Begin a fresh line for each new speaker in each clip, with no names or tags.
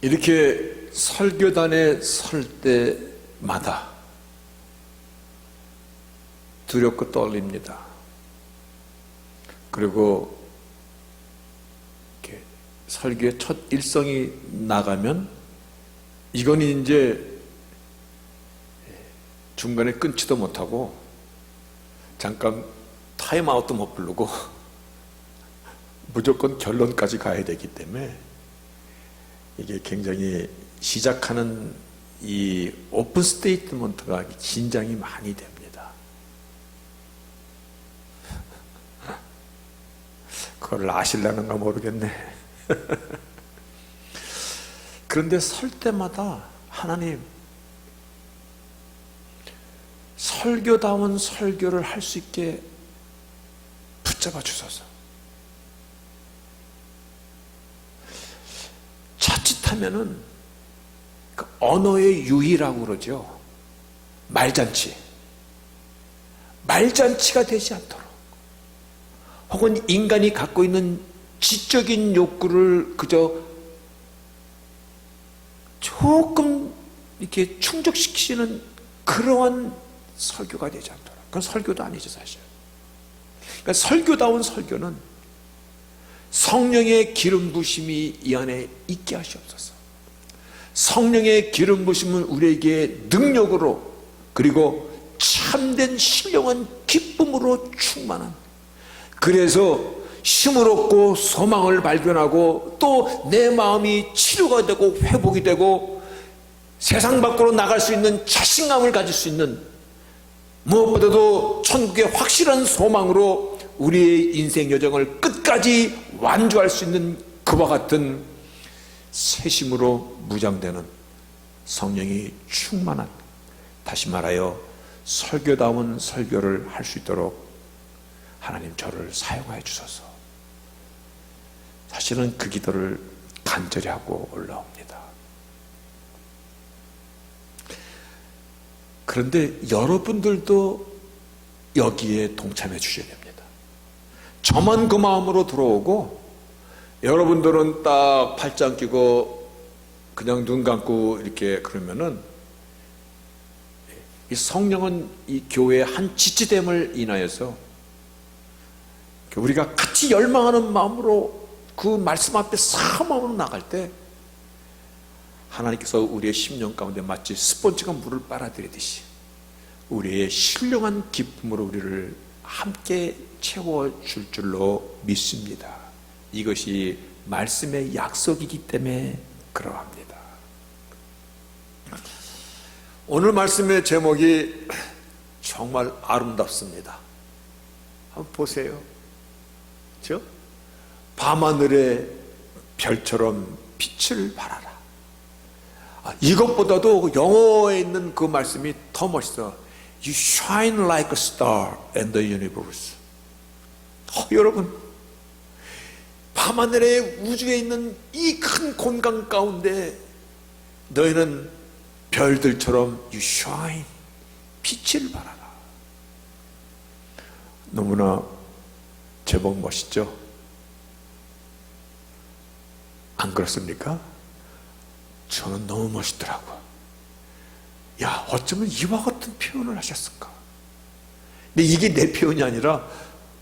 이렇게 설교단에 설 때마다 두렵고 떨립니다. 그리고 이렇게 설교의 첫 일성이 나가면 이건 이제 중간에 끊지도 못하고 잠깐 타임아웃도 못 부르고 무조건 결론까지 가야 되기 때문에 이게 굉장히 시작하는 이 오픈 스테이트먼트가 긴장이 많이 됩니다. 그걸 아실라는가 모르겠네. 그런데 설 때마다 하나님 설교다운 설교를 할 수 있게 붙잡아 주소서. 자칫하면은 그 언어의 유희라고 그러죠. 말잔치가 되지 않도록, 혹은 인간이 갖고 있는 지적인 욕구를 그저 조금 이렇게 충족시키는 그러한 설교가 되지 않도록. 그건 설교도 아니죠, 사실. 그러니까 설교다운 설교는 성령의 기름 부심이 이 안에 있게 하시옵소서. 성령의 기름 부심은 우리에게 능력으로, 그리고 참된 신령한 기쁨으로 충만한, 그래서 힘을 얻고 소망을 발견하고 또 내 마음이 치료가 되고 회복이 되고 세상 밖으로 나갈 수 있는 자신감을 가질 수 있는, 무엇보다도 천국의 확실한 소망으로 우리의 인생 여정을 끝까지 완주할 수 있는 그와 같은 새심으로 무장되는 성령이 충만한, 다시 말하여 설교다운 설교를 할 수 있도록 하나님 저를 사용하여 주소서. 사실은 그 기도를 간절히 하고 올라옵니다. 그런데 여러분들도 여기에 동참해 주셔야 됩니다. 저만 그 마음으로 들어오고 여러분들은 딱 팔짱 끼고 그냥 눈 감고 이렇게 그러면은 이 성령은 이 교회의 한 지체됨을 인하여서 우리가 같이 열망하는 마음으로 그 말씀 앞에 사모함으로 나갈 때 하나님께서 우리의 심령 가운데 마치 스펀지가 물을 빨아들이듯이 우리의 신령한 기쁨으로 우리를 함께 채워줄 줄로 믿습니다. 이것이 말씀의 약속이기 때문에 그러합니다. 오늘 말씀의 제목이 정말 아름답습니다. 한번 보세요. 그렇죠? 밤하늘의 별처럼 빛을 발하라. 이것보다도 영어에 있는 그 말씀이 더 멋있어. You shine like a star in the universe. 여러분, 밤하늘의 우주에 있는 이 큰 공간 가운데 너희는 별들처럼 you shine, 빛을 발하라. 너무나 제법 멋있죠? 안 그렇습니까? 저는 너무 멋있더라고요. 야, 어쩌면 이와 같은 표현을 하셨을까? 근데 이게 내 표현이 아니라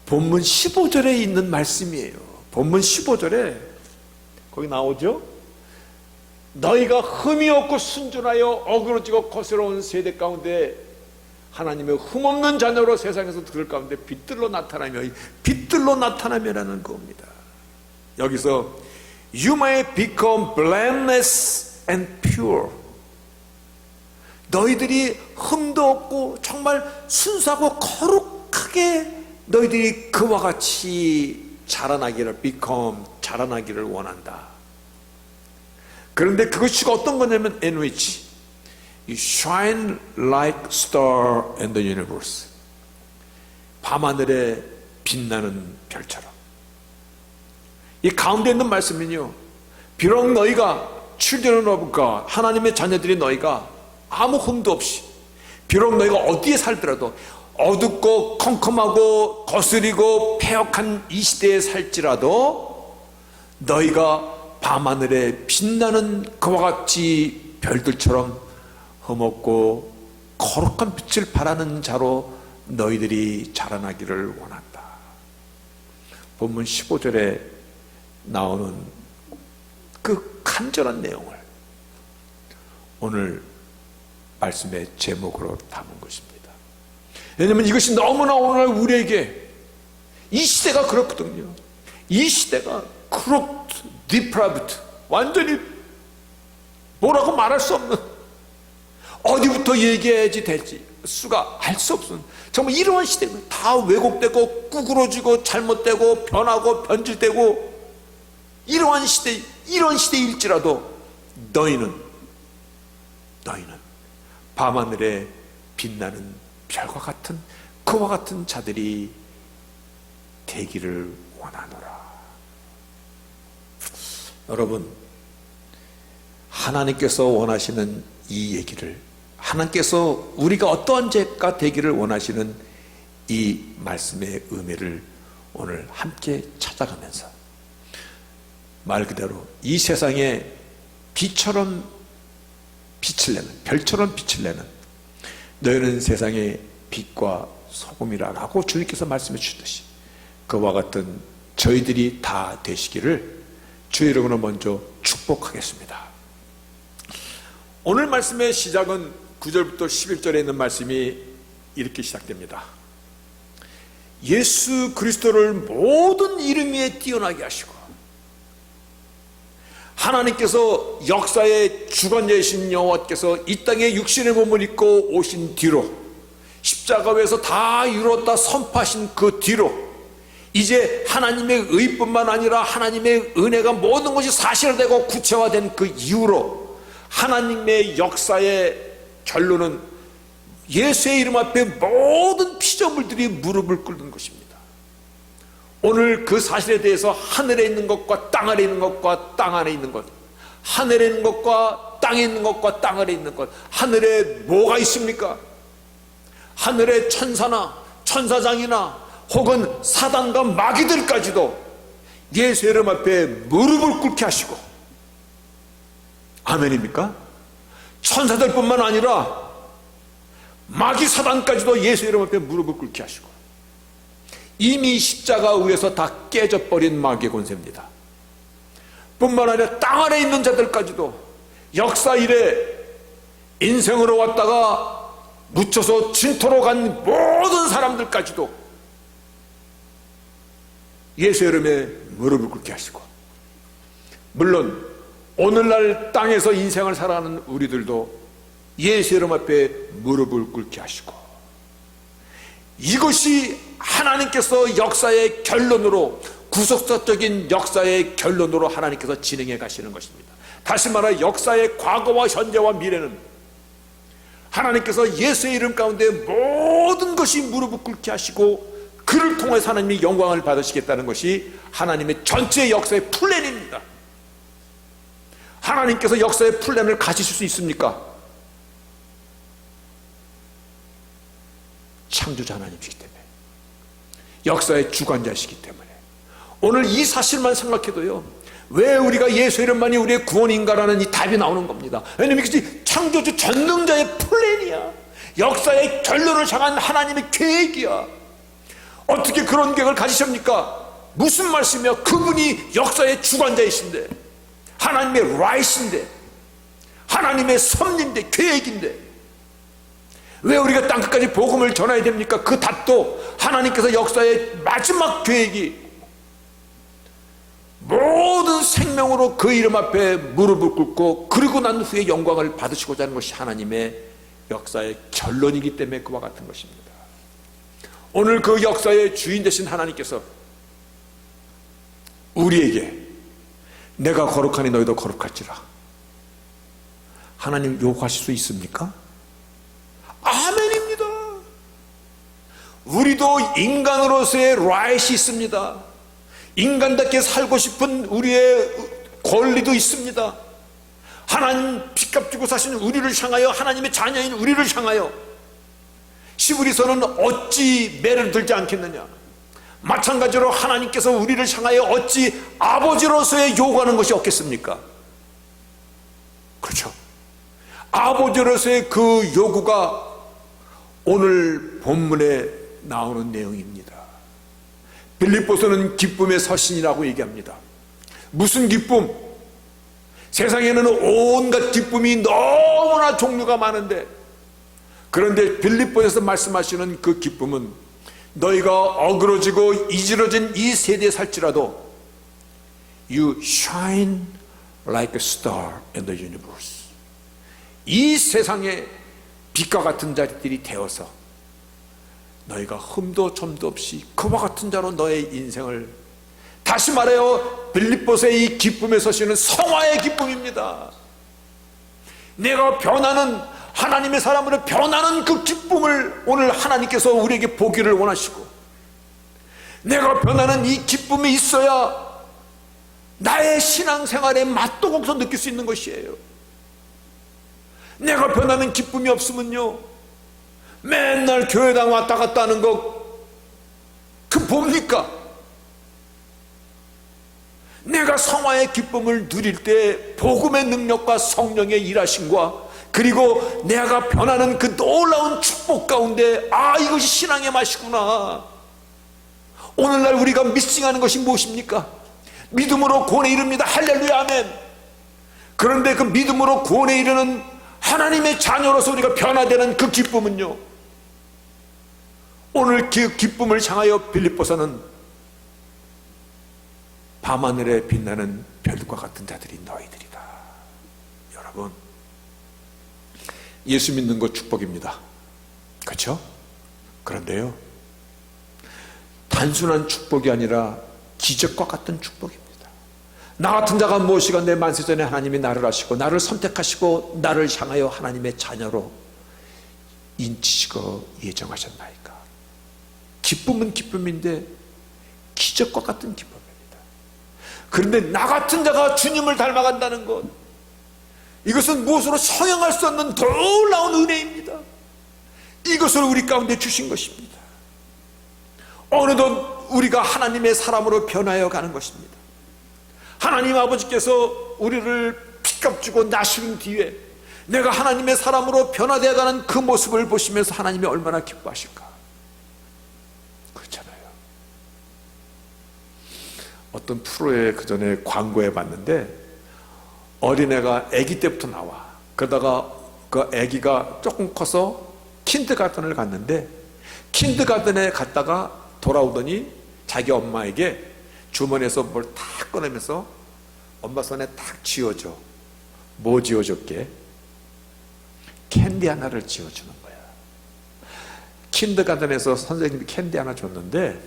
본문 15절에 있는 말씀이에요. 본문 15절에 거기 나오죠? 너희가 흠이 없고 순전하여 어그러지고 거스러운 세대 가운데 하나님의 흠없는 자녀로 세상에서 들을 가운데 빛들로 나타나며라는 겁니다. 여기서 You may become blameless and pure. 너희들이 흠도 없고 정말 순수하고 거룩하게 너희들이 그와 같이 자라나기를, 자라나기를 원한다. 그런데 그것이 어떤 거냐면 in which you shine like star in the universe. 밤하늘에 빛나는 별처럼. 이 가운데 있는 말씀은요, 비록 너희가 children of God, 하나님의 자녀들이 너희가 아무 흠도 없이, 비록 너희가 어디에 살더라도 어둡고 컴컴하고 거스리고 폐역한 이 시대에 살지라도 너희가 밤하늘에 빛나는 그와 같이 별들처럼 흠없고 거룩한 빛을 발하는 자로 너희들이 자라나기를 원한다. 본문 15절에 나오는 그 간절한 내용을 오늘 말씀의 제목으로 담은 것입니다. 왜냐하면 이것이 너무나 오늘 우리에게 이 시대가 그렇거든요. 이 시대가 corrupt, depraved, 완전히 뭐라고 말할 수 없는, 어디부터 얘기해야지 될지 수가 알 수 없는 정말 이러한 시대는 다 왜곡되고 구부러지고 잘못되고 변하고 변질되고 이러한 시대일지라도 너희는 밤하늘에 빛나는 별과 같은 그와 같은 자들이 되기를 원하노라. 여러분, 하나님께서 원하시는 이 얘기를, 하나님께서 우리가 어떠한 죄가 되기를 원하시는 이 말씀의 의미를 오늘 함께 찾아가면서 말 그대로 이 세상에 빛처럼 빛을 내는, 별처럼 빛을 내는 너희는 세상의 빛과 소금이라고 주님께서 말씀해 주셨듯이 그와 같은 저희들이 다 되시기를 주의 이름으로 먼저 축복하겠습니다. 오늘 말씀의 시작은 9절부터 11절에 있는 말씀이 이렇게 시작됩니다. 예수 그리스도를 모든 이름 위에 뛰어나게 하시고 하나님께서 역사의 주관자이신 여호와께서 이 땅에 육신의 몸을 입고 오신 뒤로 십자가 위에서 다 이루었다 선포하신 그 뒤로 이제 하나님의 의뿐만 아니라 하나님의 은혜가 모든 것이 사실화되고 구체화된 그 이후로 하나님의 역사의 결론은 예수의 이름 앞에 모든 피조물들이 무릎을 꿇는 것입니다. 오늘 그 사실에 대해서 하늘에 있는 것과 땅 아래 있는 것과 땅 안에 있는 것, 하늘에 있는 것과 땅에 있는 것과 땅 아래 있는 것, 하늘에 뭐가 있습니까? 하늘에 천사나 천사장이나 혹은 사단과 마귀들까지도 예수의 이름 앞에 무릎을 꿇게 하시고, 아멘입니까? 천사들뿐만 아니라 마귀 사단까지도 예수의 이름 앞에 무릎을 꿇게 하시고, 이미 십자가 위에서 다 깨져버린 마귀의 권세입니다. 뿐만 아니라 땅 아래 있는 자들까지도 역사 이래 인생으로 왔다가 묻혀서 진토로 간 모든 사람들까지도 예수의 이름에 무릎을 꿇게 하시고, 물론 오늘날 땅에서 인생을 살아가는 우리들도 예수의 이름 앞에 무릎을 꿇게 하시고, 이것이 하나님께서 역사의 결론으로, 구속사적인 역사의 결론으로 하나님께서 진행해 가시는 것입니다. 다시 말해 역사의 과거와 현재와 미래는 하나님께서 예수의 이름 가운데 모든 것이 무릎을 꿇게 하시고 그를 통해서 하나님이 영광을 받으시겠다는 것이 하나님의 전체 역사의 플랜입니다. 하나님께서 역사의 플랜을 가지실 수 있습니까? 창조자 하나님이시기 때문에, 역사의 주관자이시기 때문에 오늘 이 사실만 생각해도요, 왜 우리가 예수 이름만이 우리의 구원인가라는 이 답이 나오는 겁니다. 왜냐하면 이것이 창조주 전능자의 플랜이야. 역사의 결론을 향한 하나님의 계획이야. 어떻게 그런 계획을 가지십니까? 무슨 말씀이야? 그분이 역사의 주관자이신데, 하나님의 라이트인데, 하나님의 섭리인데, 계획인데 왜 우리가 땅끝까지 복음을 전해야 됩니까? 그 답도 하나님께서 역사의 마지막 계획이 모든 생명으로 그 이름 앞에 무릎을 꿇고 그리고 난 후에 영광을 받으시고자 하는 것이 하나님의 역사의 결론이기 때문에 그와 같은 것입니다. 오늘 그 역사의 주인 되신 하나님께서 우리에게 내가 거룩하니 너희도 거룩할지라, 하나님 요구하실 수 있습니까? 아멘입니다. 우리도 인간으로서의 라이트이 있습니다. 인간답게 살고 싶은 우리의 권리도 있습니다. 하나님 핏값 주고 사신 우리를 향하여, 하나님의 자녀인 우리를 향하여 시브리서는 어찌 매를 들지 않겠느냐, 마찬가지로 하나님께서 우리를 향하여 어찌 아버지로서의 요구하는 것이 없겠습니까? 그렇죠. 아버지로서의 그 요구가 오늘 본문에 나오는 내용입니다. 빌립보서는 기쁨의 서신이라고 얘기합니다. 무슨 기쁨? 세상에는 온갖 기쁨이 너무나 종류가 많은데, 그런데 빌립보에서 말씀하시는 그 기쁨은 너희가 어그러지고 이지러진 이 세대에 살지라도 You shine like a star in the universe. 이 세상에 빛과 같은 자들이 되어서 너희가 흠도 점도 없이 그와 같은 자로 너의 인생을, 다시 말해요, 빌립보서의 이 기쁨의 서신은 성화의 기쁨입니다. 내가 변하는, 하나님의 사람으로 변하는 그 기쁨을 오늘 하나님께서 우리에게 보기를 원하시고, 내가 변하는 이 기쁨이 있어야 나의 신앙생활의 맛도 거기서 느낄 수 있는 것이에요. 내가 변하는 기쁨이 없으면요, 맨날 교회당 왔다 갔다 하는 거, 그 뭡니까? 내가 성화의 기쁨을 누릴 때 복음의 능력과 성령의 일하심과, 그리고 내가 변하는 그 놀라운 축복 가운데, 아, 이것이 신앙의 맛이구나. 오늘날 우리가 미싱하는 것이 무엇입니까? 믿음으로 구원에 이릅니다. 할렐루야, 아멘. 그런데 그 믿음으로 구원에 이르는 하나님의 자녀로서 우리가 변화되는 그 기쁨은요, 오늘 그 기쁨을 향하여 빌립보서는 밤하늘에 빛나는 별과 같은 자들이 너희들이다. 여러분, 예수 믿는 것 축복입니다. 그렇죠? 그런데요, 단순한 축복이 아니라 기적과 같은 축복입니다. 나 같은 자가 무엇이가 내 만세 전에 하나님이 나를 아시고 나를 선택하시고 나를 향하여 하나님의 자녀로 인치시고 예정하셨나이까. 기쁨은 기쁨인데 기적과 같은 기쁨입니다. 그런데 나 같은 자가 주님을 닮아간다는 것, 이것은 무엇으로 성형할 수 없는 놀라운 은혜입니다. 이것을 우리 가운데 주신 것입니다. 어느덧 우리가 하나님의 사람으로 변하여 가는 것입니다. 하나님 아버지께서 우리를 피값 주고 나신 뒤에 내가 하나님의 사람으로 변화되어 가는 그 모습을 보시면서 하나님이 얼마나 기뻐하실까. 그렇잖아요. 어떤 프로에 그 전에 광고해 봤는데, 어린애가 아기 때부터 나와. 그러다가 그 아기가 조금 커서 킨드가든을 갔는데, 킨드가든에 갔다가 돌아오더니 자기 엄마에게 주머니에서 뭘 탁 꺼내면서 엄마 손에 탁 쥐어줘. 뭐 쥐어줬게? 캔디 하나를 쥐어주는 거야. 킨드가든에서 선생님이 캔디 하나 줬는데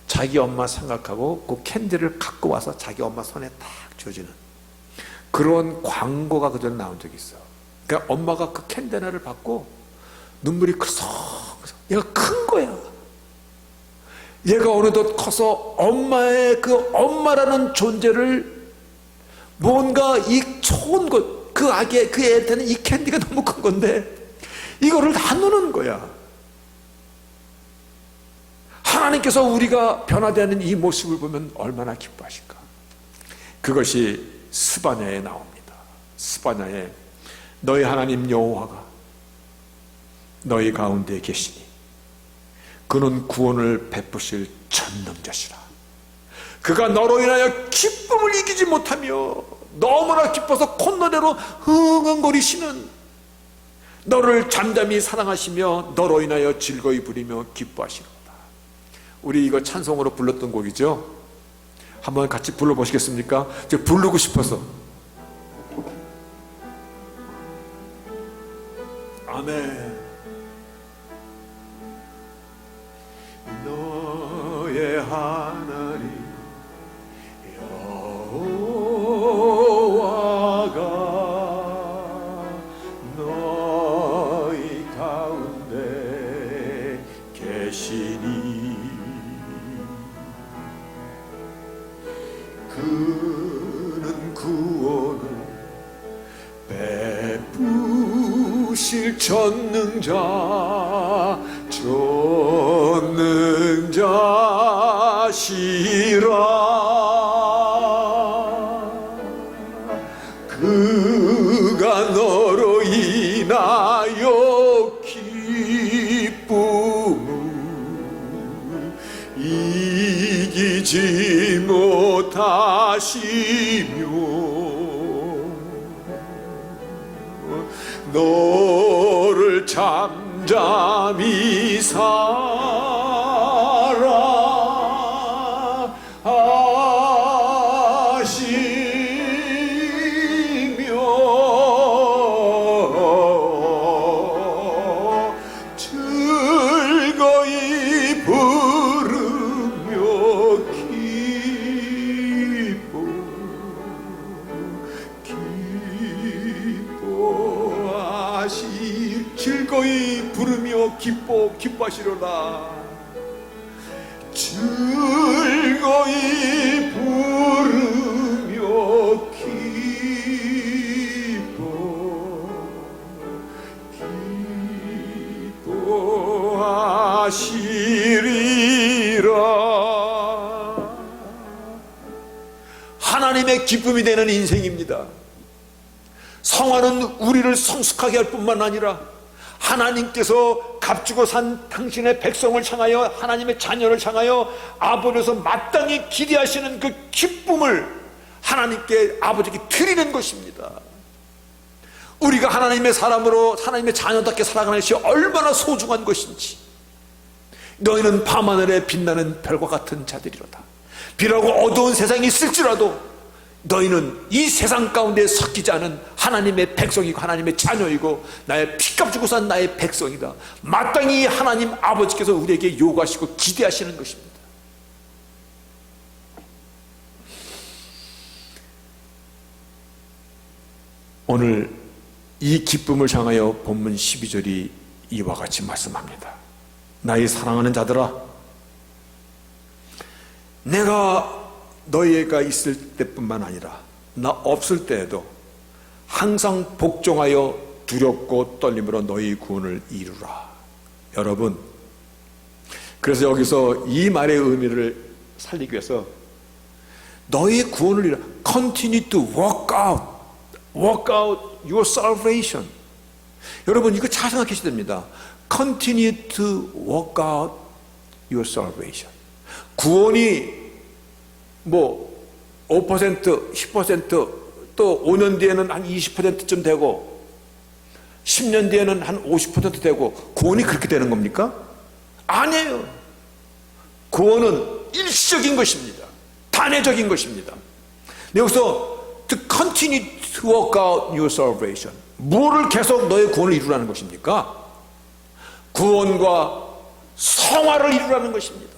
자기 엄마 생각하고 그 캔디를 갖고 와서 자기 엄마 손에 탁 쥐어주는 그런 광고가 그전에 나온 적이 있어. 그러니까 엄마가 그 캔디 하나를 받고 눈물이 크석크석, 얘가 큰 거야. 얘가 어느덧 커서 엄마의 그 엄마라는 존재를, 뭔가 이 좋은 것, 그 아기, 그 애한테는 이 캔디가 너무 큰 건데 이거를 나누는 거야. 하나님께서 우리가 변화되는 이 모습을 보면 얼마나 기뻐하실까. 그것이 스바냐에 나옵니다. 스바냐에 너희 하나님 여호와가 너희 가운데 계시니 그는 구원을 베푸실 전능자시라. 그가 너로 인하여 기쁨을 이기지 못하며 너무나 기뻐서 콧노래로 흥흥거리시는, 너를 잠잠히 사랑하시며 너로 인하여 즐거이 부리며 기뻐하시로다. 우리 이거 찬송으로 불렀던 곡이죠. 한번 같이 불러보시겠습니까? 제가 부르고 싶어서. 아멘. 너의 하나님 여호와가 너희 가운데 계시니 그는 구원을 베푸실 전능자 그가 너로 인하여 기쁨을 이기지 못하시며 너를 잠잠히 즐거이 부르며 기뻐하시려나 즐거이 부르며 기뻐하시리라. 하나님의 기쁨이 되는 인생입니다. 성화는 우리를 성숙하게 할 뿐만 아니라 하나님께서 값주고 산 당신의 백성을 향하여, 하나님의 자녀를 향하여 아버지로서 마땅히 기대하시는 그 기쁨을 하나님께, 아버지께 드리는 것입니다. 우리가 하나님의 사람으로 하나님의 자녀답게 살아가는 것이 얼마나 소중한 것인지. 너희는 밤하늘에 빛나는 별과 같은 자들이로다. 비라고 어두운 세상이 있을지라도 너희는 이 세상 가운데 섞이지 않은 하나님의 백성이고 하나님의 자녀이고 나의 피값 주고 산 나의 백성이다. 마땅히 하나님 아버지께서 우리에게 요구하시고 기대하시는 것입니다. 오늘 이 기쁨을 향하여 본문 12절이 이와 같이 말씀합니다. 나의 사랑하는 자들아, 내가 너희가 있을 때뿐만 아니라 나 없을 때에도 항상 복종하여 두렵고 떨림으로 너희 구원을 이루라. 여러분, 그래서 여기서 이 말의 의미를 살리기 위해서 너희의 구원을 이루라, continue to work out your salvation. 여러분, 이거 잘 생각하셔야 됩니다. continue to work out your salvation. 구원이 5%, 10%, 또 5년 뒤에는 한 20%쯤 되고 10년 뒤에는 한 50% 되고, 구원이 그렇게 되는 겁니까? 아니에요. 구원은 일시적인 것입니다. 단회적인 것입니다. 여기서 to continue to work out your salvation, 뭐를 계속 너의 구원을 이루라는 것입니까? 구원과 성화를 이루라는 것입니다.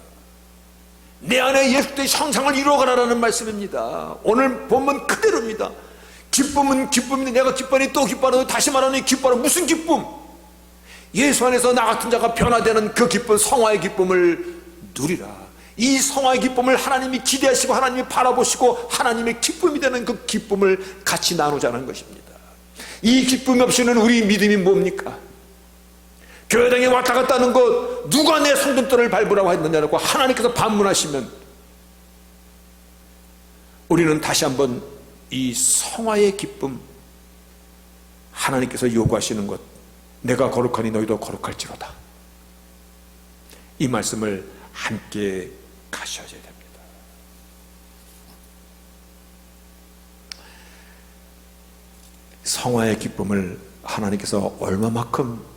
내 안에 예수 그리스도의 형상을 이루어가라는 말씀입니다. 오늘 본문 그대로입니다. 기쁨은 기쁨인데 내가 기뻐하니 또 기뻐하니 다시 말하니 기뻐하니 무슨 기쁨? 예수 안에서 나 같은 자가 변화되는 그 기쁨, 성화의 기쁨을 누리라. 이 성화의 기쁨을 하나님이 기대하시고 하나님이 바라보시고 하나님의 기쁨이 되는 그 기쁨을 같이 나누자는 것입니다. 이 기쁨 없이는 우리 믿음이 뭡니까? 교회당에 왔다 갔다 하는 것, 누가 내 성전돌을 밟으라고 했느냐고 하나님께서 반문하시면 우리는 다시 한번 이 성화의 기쁨, 하나님께서 요구하시는 것, 내가 거룩하니 너희도 거룩할지로다, 이 말씀을 함께 가셔야 됩니다. 성화의 기쁨을 하나님께서 얼마만큼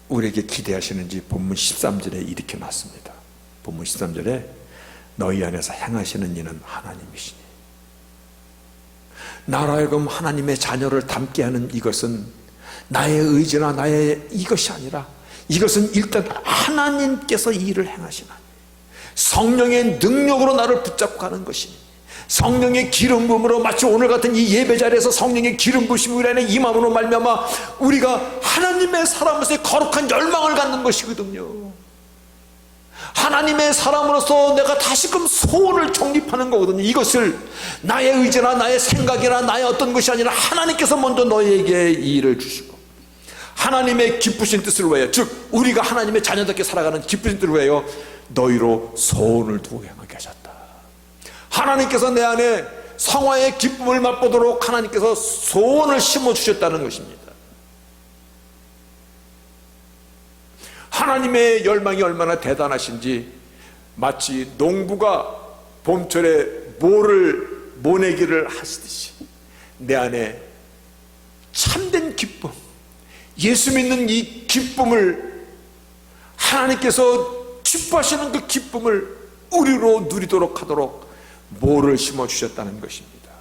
우리에게 기대하시는지 본문 13절에 이렇게 놨습니다. 본문 13절에 너희 안에서 행하시는 이는 하나님이시니. 나로 하여금 하나님의 자녀를 닮게 하는 이것은 나의 의지나 나의 이것이 아니라 이것은 일단 하나님께서 이 일을 행하시나니 성령의 능력으로 나를 붙잡고 가는 것이니, 성령의 기름 부음으로, 마치 오늘 같은 이 예배 자리에서 성령의 기름 부으심이 우리 안에 임함으로 말미암아 우리가 하나님의 사람으로서의 거룩한 열망을 갖는 것이거든요. 하나님의 사람으로서 내가 다시금 소원을 정립하는 거거든요. 이것을 나의 의지나 나의 생각이나 나의 어떤 것이 아니라 하나님께서 먼저 너희에게 이 일을 주시고 하나님의 기쁘신 뜻을 위하여, 즉 우리가 하나님의 자녀답게 살아가는 기쁘신 뜻을 위하여 너희로 소원을 두고 행하게 하셨다. 하나님께서 내 안에 성화의 기쁨을 맛보도록 하나님께서 소원을 심어주셨다는 것입니다. 하나님의 열망이 얼마나 대단하신지, 마치 농부가 봄철에 모내기를 하시듯이 내 안에 참된 기쁨, 예수 믿는 이 기쁨을, 하나님께서 기뻐하시는 그 기쁨을 우리로 누리도록 하도록 모를 심어주셨다는 것입니다.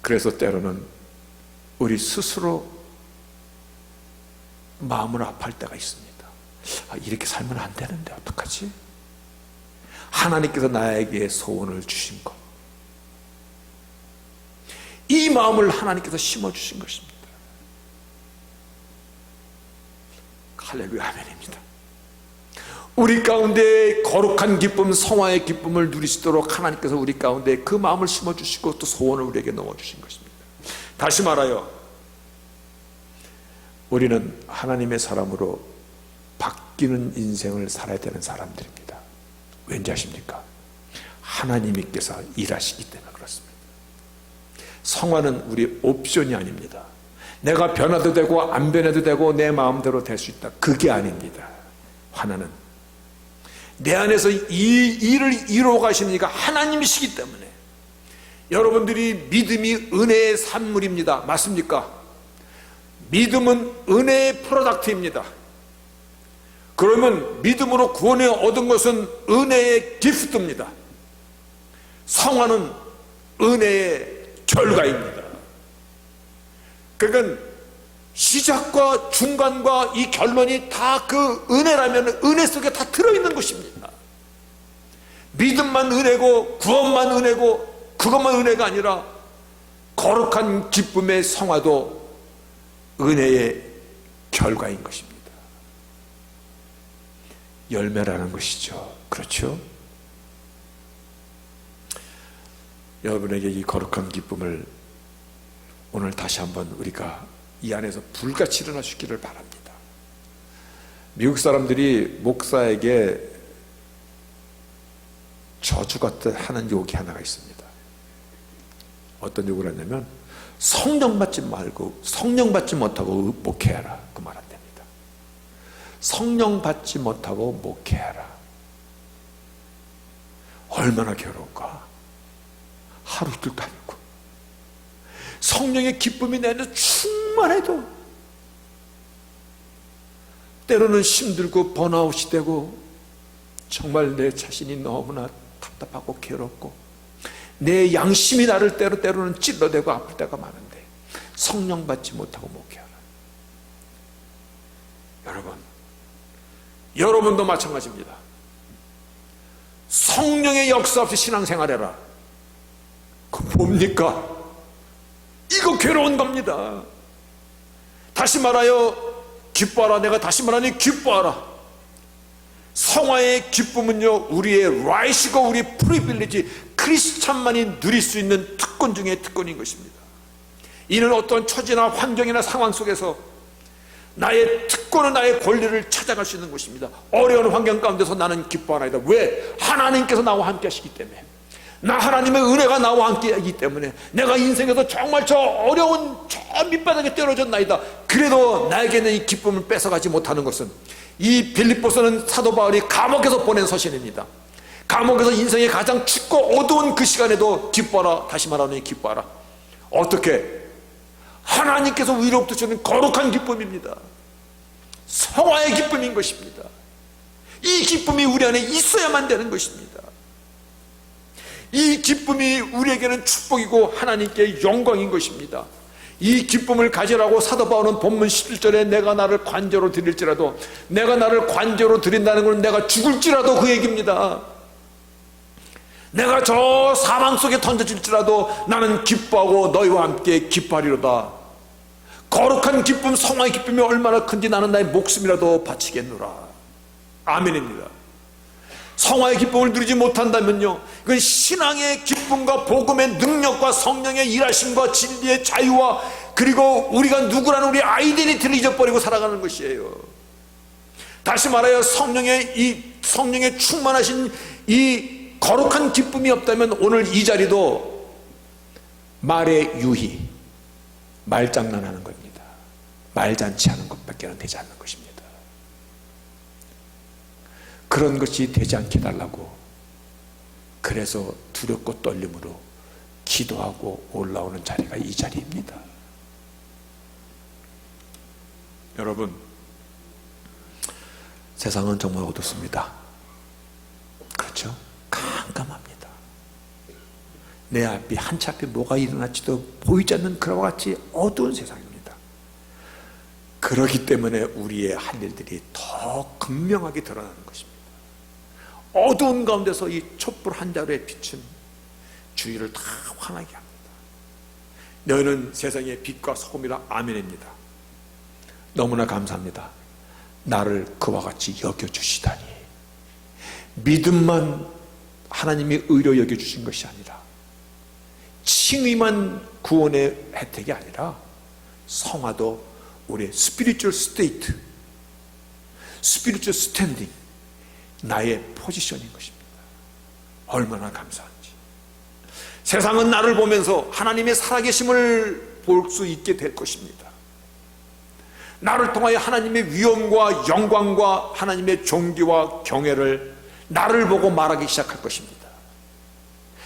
그래서 때로는 우리 스스로 마음을 아파할 때가 있습니다. 이렇게 살면 안 되는데 어떡하지? 하나님께서 나에게 소원을 주신 것, 이 마음을 하나님께서 심어주신 것입니다. 할렐루야, 아멘입니다. 우리 가운데 거룩한 기쁨, 성화의 기쁨을 누리시도록 하나님께서 우리 가운데 그 마음을 심어주시고 또 소원을 우리에게 넣어주신 것입니다. 다시 말하여 우리는 하나님의 사람으로 바뀌는 인생을 살아야 되는 사람들입니다. 왠지 아십니까? 하나님께서 일하시기 때문에 그렇습니다. 성화는 우리 옵션이 아닙니다. 내가 변화도 되고 안 변해도 되고 내 마음대로 될 수 있다, 그게 아닙니다. 하나는 내 안에서 이 일을 이루어 가십니까? 하나님이시기 때문에. 여러분들이 믿음이 은혜의 산물입니다. 맞습니까? 믿음은 은혜의 프로덕트입니다. 그러면 믿음으로 구원을 얻은 것은 은혜의 기프트입니다. 성화는 은혜의 결과입니다. 그러니까 시작과 중간과 이 결론이 다 그 은혜라면 은혜 속에 다 들어있는 것입니다. 믿음만 은혜고 구원만 은혜고 그것만 은혜가 아니라 거룩한 기쁨의 성화도 은혜의 결과인 것입니다. 열매라는 것이죠. 그렇죠? 여러분에게 이 거룩한 기쁨을 오늘 다시 한번 우리가 이 안에서 불같이 일어나 주기를 바랍니다. 미국 사람들이 목사에게 저주 같은 하는 욕이 하나가 있습니다. 어떤 욕을 하냐면 성령 받지 말고, 성령 받지 못하고 목회하라, 그 말 안 됩니다. 성령 받지 못하고 목회하라. 얼마나 괴로울까? 하루 이틀도 아니고 성령의 기쁨이 내 안에 충만해도 때로는 힘들고 번아웃이 되고 정말 내 자신이 너무나 답답하고 괴롭고 내 양심이 나를 때로는 찔러대고 아플 때가 많은데 성령 받지 못하고 목회하라. 여러분도 마찬가지입니다. 성령의 역사 없이 신앙생활해라. 그 뭡니까? 이거 괴로운 겁니다. 다시 말하여 기뻐하라. 내가 다시 말하니 기뻐하라. 성화의 기쁨은요, 우리의 라이트고 우리의 프리빌리지, 크리스찬만이 누릴 수 있는 특권 중에 특권인 것입니다. 이는 어떤 처지나 환경이나 상황 속에서 나의 특권은 나의 권리를 찾아갈 수 있는 것입니다. 어려운 환경 가운데서 나는 기뻐하나이다. 왜? 하나님께서 나와 함께 하시기 때문에. 나 하나님의 은혜가 나와 함께 하기 때문에. 내가 인생에서 정말 저 어려운 저 밑바닥에 떨어졌나이다. 그래도 나에게는 이 기쁨을 뺏어가지 못하는 것은, 이 빌립보서는 사도 바울이 감옥에서 보낸 서신입니다. 감옥에서 인생의 가장 춥고 어두운 그 시간에도 기뻐하라. 다시 말하니 기뻐하라. 어떻게? 하나님께서 위로부터 주는 거룩한 기쁨입니다. 성화의 기쁨인 것입니다. 이 기쁨이 우리 안에 있어야만 되는 것입니다. 이 기쁨이 우리에게는 축복이고 하나님께 영광인 것입니다. 이 기쁨을 가지라고 사도 바울은 본문 11절에 내가 나를 관저로 드릴지라도, 내가 나를 관저로 드린다는 것은 내가 죽을지라도 그 얘기입니다. 내가 저 사망 속에 던져질지라도 나는 기뻐하고 너희와 함께 기뻐하리로다. 거룩한 기쁨, 성화의 기쁨이 얼마나 큰지 나는 나의 목숨이라도 바치겠노라. 아멘입니다. 성화의 기쁨을 누리지 못한다면요, 이건 신앙의 기쁨과 복음의 능력과 성령의 일하심과 진리의 자유와 그리고 우리가 누구라는 우리 아이덴티티를 잊어버리고 살아가는 것이에요. 다시 말하여 성령의 충만하신 이 거룩한 기쁨이 없다면 오늘 이 자리도 말의 유희, 말장난하는 겁니다. 말잔치하는 것밖에 되지 않는 것입니다. 그런 것이 되지 않게 해달라고, 그래서 두렵고 떨림으로 기도하고 올라오는 자리가 이 자리입니다. 여러분, 세상은 정말 어둡습니다. 그렇죠? 깜깜합니다. 내 앞이 한치 앞에 뭐가 일어날지도 보이지 않는 그와 같이 어두운 세상입니다. 그렇기 때문에 우리의 할 일들이 더 극명하게 드러나는 것입니다. 어두운 가운데서 이 촛불 한 자루의 빛은 주위를 다 환하게 합니다. 너희는 세상의 빛과 소금이라. 아멘입니다. 너무나 감사합니다. 나를 그와 같이 여겨주시다니. 믿음만 하나님이 의로 여겨주신 것이 아니라, 칭의만 구원의 혜택이 아니라, 성화도 우리의 스피리추얼 스테이트, 스피리추얼 스탠딩, 나의 포지션인 것입니다. 얼마나 감사한지. 세상은 나를 보면서 하나님의 살아계심을 볼 수 있게 될 것입니다. 나를 통하여 하나님의 위엄과 영광과 하나님의 존귀와 경애를 나를 보고 말하기 시작할 것입니다.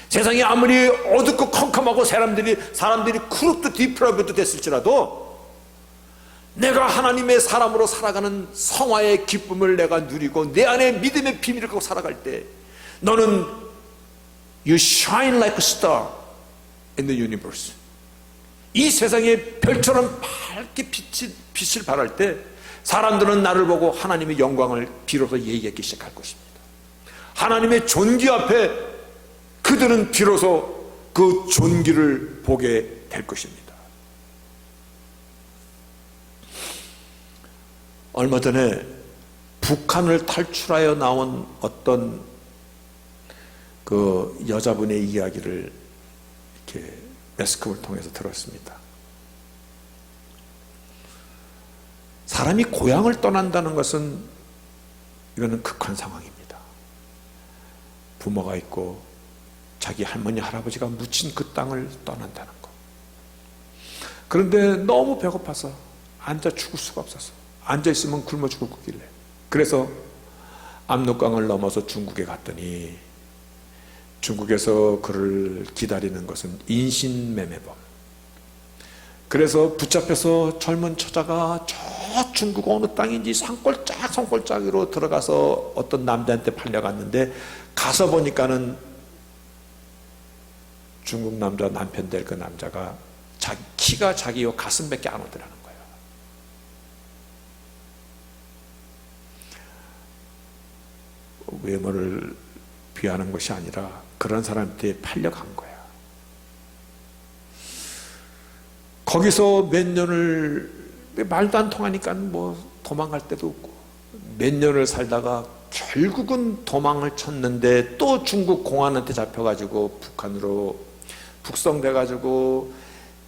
세상이 아무리 어둡고 컴컴하고 사람들이 크룹도 디프라브도 됐을지라도 내가 하나님의 사람으로 살아가는 성화의 기쁨을 내가 누리고 내 안에 믿음의 비밀을 갖고 살아갈 때, 너는 You shine like a star in the universe. 이 세상의 별처럼 밝게 빛을 발할 때 사람들은 나를 보고 하나님의 영광을 비로소 얘기하기 시작할 것입니다. 하나님의 존귀 앞에 그들은 비로소 그 존귀를 보게 될 것입니다. 얼마 전에 북한을 탈출하여 나온 어떤 그 여자분의 이야기를 이렇게 매스컴을 통해서 들었습니다. 사람이 고향을 떠난다는 것은 이거는 극한 상황입니다. 부모가 있고 자기 할머니 할아버지가 묻힌 그 땅을 떠난다는 것. 그런데 너무 배고파서 앉아 죽을 수가 없어서, 앉아 있으면 굶어 죽을 거길래, 그래서 압록강을 넘어서 중국에 갔더니 중국에서 그를 기다리는 것은 인신매매범. 그래서 붙잡혀서 젊은 처자가 저 중국 어느 땅인지 산골짜기로 들어가서 어떤 남자한테 팔려갔는데, 가서 보니까는 중국 남자 남편 될 그 남자가 자기 키가 자기 요 가슴밖에 안 오더라는 거예요. 외모를 비하는 것이 아니라 그런 사람한테 팔려간 거야. 거기서 몇 년을, 말도 안 통하니까 뭐 도망갈 데도 없고, 몇 년을 살다가 결국은 도망을 쳤는데 또 중국 공안한테 잡혀가지고 북한으로 북송돼가지고